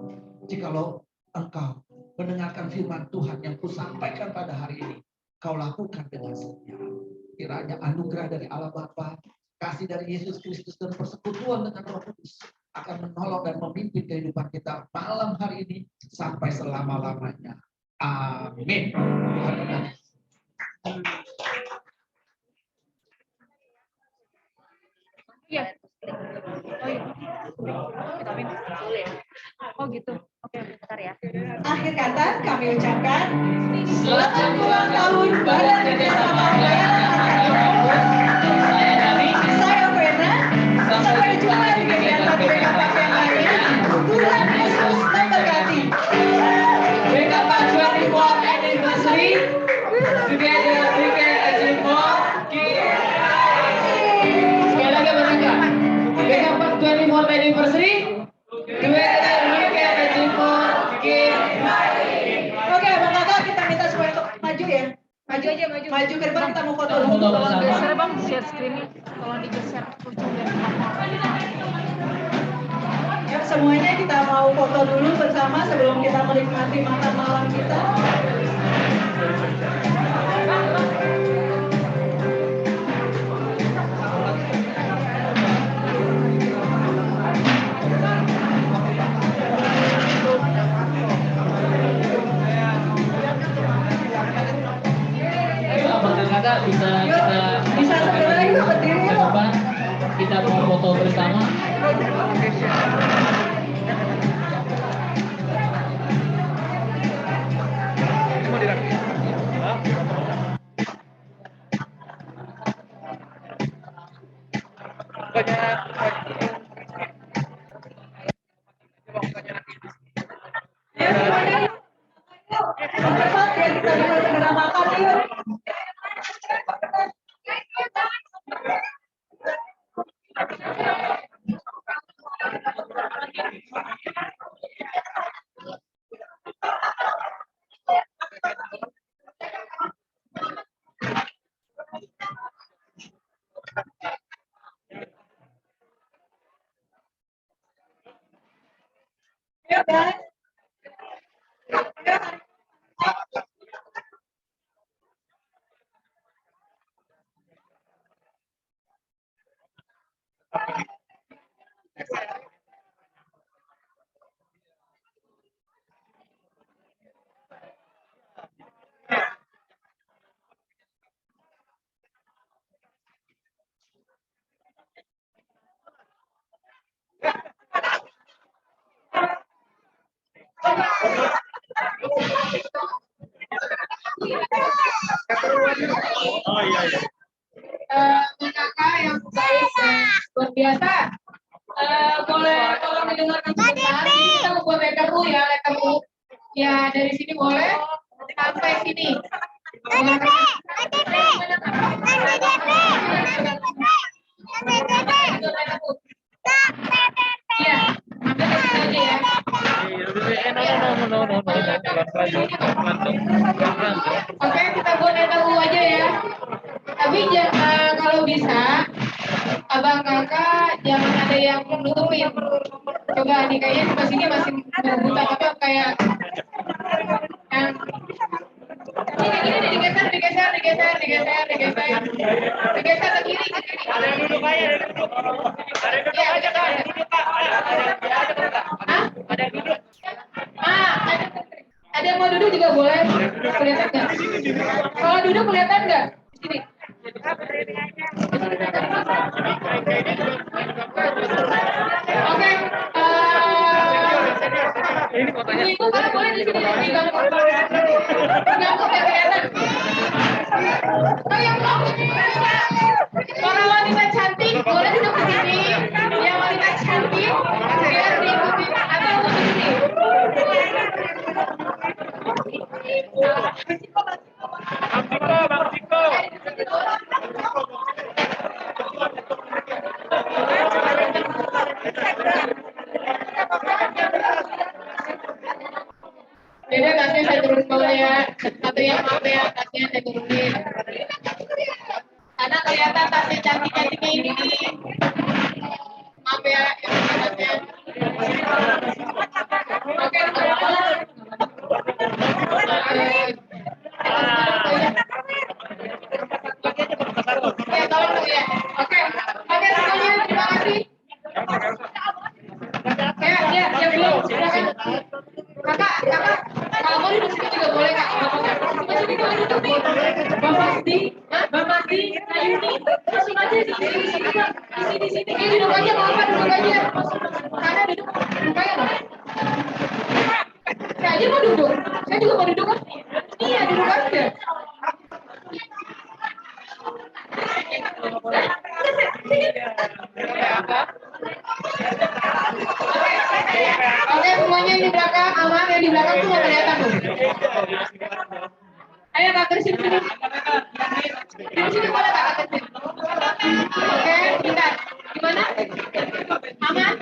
Jikalau engkau mendengarkan firman Tuhan yang kusampaikan pada hari ini, kau lakukan dengan setia. Kiranya anugerah dari Allah Bapa, kasih dari Yesus Kristus dan persekutuan dengan Roh Kudus akan menolong dan memimpin kehidupan kita malam hari ini sampai selama-lamanya. Amin. Tuhan memberkati. Iya. Oh iya. Vitamin. Oh gitu. Oke, bentar ya. Akhir kata kami ucapkan selamat ulang tahun Badan Kerjasama Saya Dani. Saya Fena. Sampai jumpa di kegiatan BKPAK yang lainnya. Tuhan Yesus memberkati. BKPAK 24th anniversary. Together we can achieve more. Sekali lagi berangkat. BKPAK 24th anniversary. Together we can achieve more. Oke, Bang Kakak, kita minta supaya untuk maju ya. Maju aja, maju. Maju ke depan, kita mau foto Kita dulu. foto Tolong bersama. geser bang, share screen-nya. Tolong digeser ujung dan belakang. Yuk, semuanya kita mau foto dulu bersama sebelum kita menikmati makan malam kita. Ayo abang dan kakak bisa Bisa segera yuk, berdiri ke yuk. depan. Kita mau foto bersama. Ayo semuanya yuk. Cepat ya, kita bisa segera makan yuk. Yuk guys. Kakak yang baik dan luar biasa. Boleh tolong didengarkan sebentar. Kita membuat letterku ya, letterku. Ya dari sini boleh sampai sini. Iya, ambil aja ya. Oke, kita buat letterku aja ya. Tapi kalau bisa, abang kakak jangan ada yang nutupin. Coba nih kayaknya sebelah sini masih buta apa kayak yang gini digeser ke kiri. Ada yang duduk aja, ada yang duduk. Ada yang mau duduk juga boleh. Kelihatan nggak? Kalau duduk kelihatan nggak? Sini. Oke. Ibu kalau boleh di sini di bangku. Bangku nggak kelihatan. Oh yang belum. Para wanita cantik boleh duduk di sini. Yang wanita cantik biar diikuti atau di sini. Bang Ciko. Beda tasnya saya turun bawah ya. Satu yang maaf ya, tasnya saya turunin. Karena kelihatan tasnya cantik-cantiknya ini nih. Maaf ya, tasnya. Oke, ya, tolong ya. Oke, semuanya terima kasih. Ya, belum. Silakan. Kakak, kalau mau duduk sini juga boleh kak. Di sini boleh duduk nih. Bang Pasti, Ayuni, langsung aja di sini. Duduk aja, nggak apa, duduk aja. Karena duduk aja nggak? Saya aja mau duduk. Saya juga mau duduk kan? Iya, duduk aja. Oke, semuanya yang di belakang aman, yang di belakang tuh nggak kelihatan tuh. Ayo kak ke sini. Di sini boleh kak ke sini. Oke, bentar. Gimana? Aman?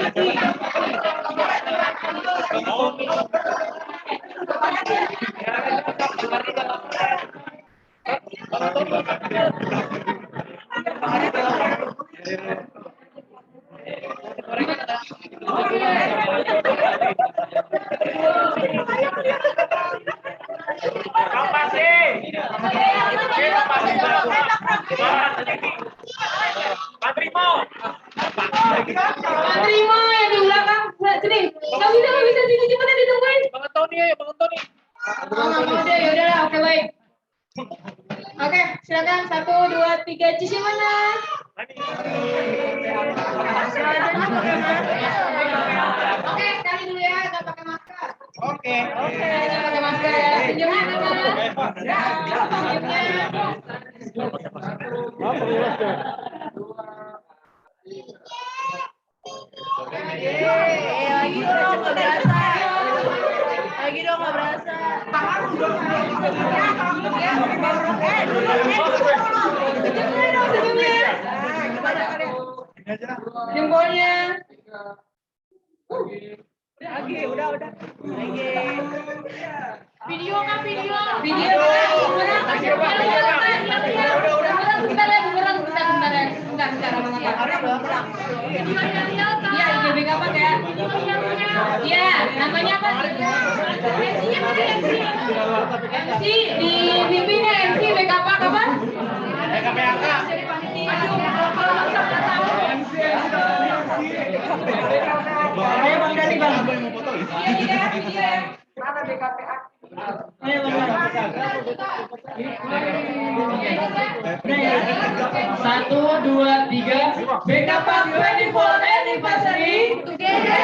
Pantrimo yang di belakang, sini. Nggak bisa sini, gimana ditungguin? Bang Tony. Yaudah lah, oke baik. Oke, silakan 1, 2, 3, Cici mana? Oke, sekali dulu ya, nggak pakai masker. Oke, nggak pakai masker ya. Senyumnya lagi dong nggak berasa. Jempolnya. Udah. Video kan video. Iya, IGB kapan ya? Iya, namanya apa? MC di TV-nya MC BKP kapan? BKPAK. Mana BKPAK? Satu, dua, tiga. BKP 24th anniversary together.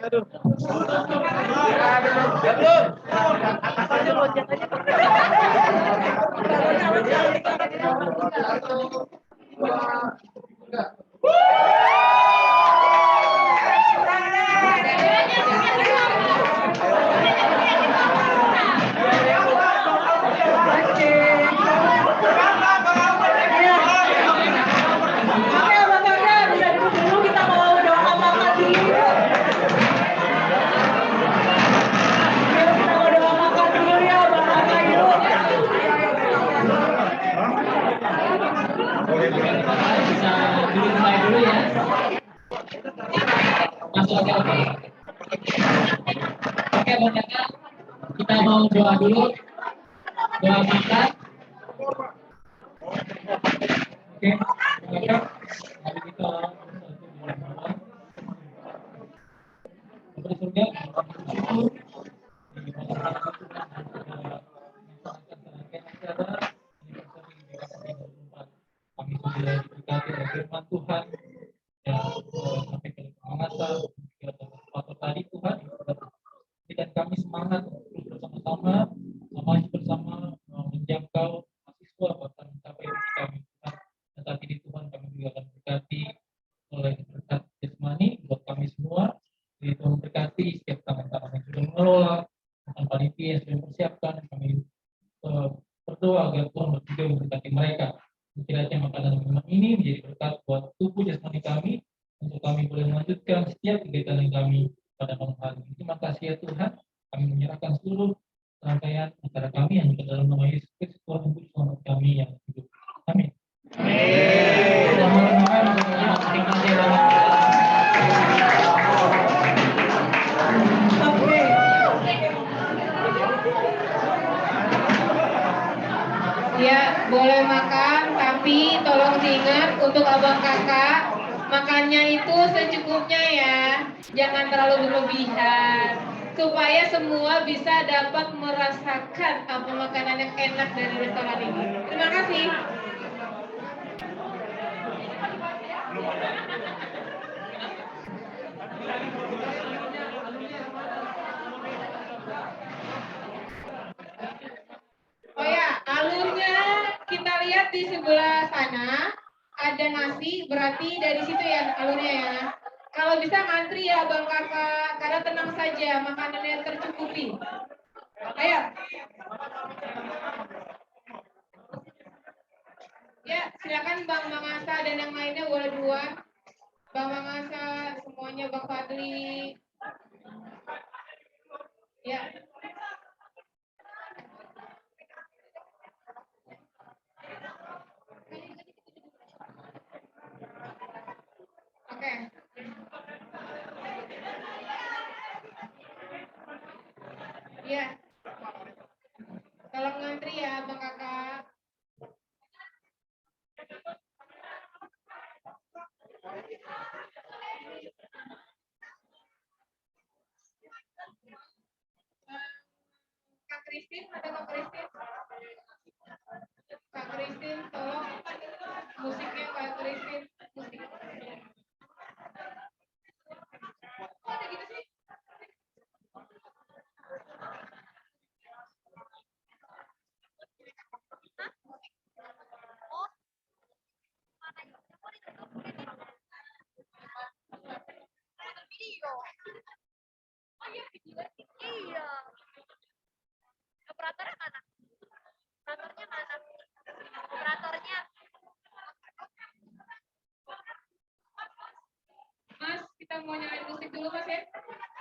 aduh. Bisa dulu mulai dulu ya. Masuk oke. Oke, Bang Kakak, kita mau doa dulu. Doa makan. Oke, Bang Kakak, mari kita bersyukur bersyukur di kami sudah diberkati oleh firman Tuhan ya sampai ke pengamatan waktu tadi Tuhan berikan kami semangat untuk bersama-sama maju bersama menjangkau mahasiswa bahkan mencapai visi kami Tuhan. Dan saat ini Tuhan kami juga akan berkati oleh berkat jasmani buat kami semua. Jadi Tuhan berkati setiap tangan-tangan yang sudah mengelola, dan panitia yang sudah mempersiapkan. Kami berdoa agar Tuhan juga memberkati mereka. Kiranya makanan minuman ini menjadi berkat buat tubuh jasmani kami untuk kami boleh melanjutkan setiap kegiatan yang kami pada malam hari ini. Terima kasih ya Tuhan. Kami menyerahkan seluruh rangkaian acara kami yang ke dalam nama Yesus Kristus Tuhan dan Juru Selamat kami yang hidup. Amin. Ya, boleh makan, tapi tolong diingat untuk abang kakak, makannya itu secukupnya ya, jangan terlalu berlebihan, supaya semua bisa dapat merasakan apa makanan yang enak dari restoran ini. Terima kasih. Oh ya, alurnya kita lihat di sebelah sana ada nasi, berarti dari situ ya alurnya ya. Kalau bisa ngantri ya bang kakak, karena tenang saja makanannya tercukupi. Ayo. Ya, silakan Bang Mangasa dan yang lainnya boleh duluan. Bang Mangasa, semuanya Bang Fadli. Ya. Oke. Ya. Tolong ngantri ya Bang Kakak.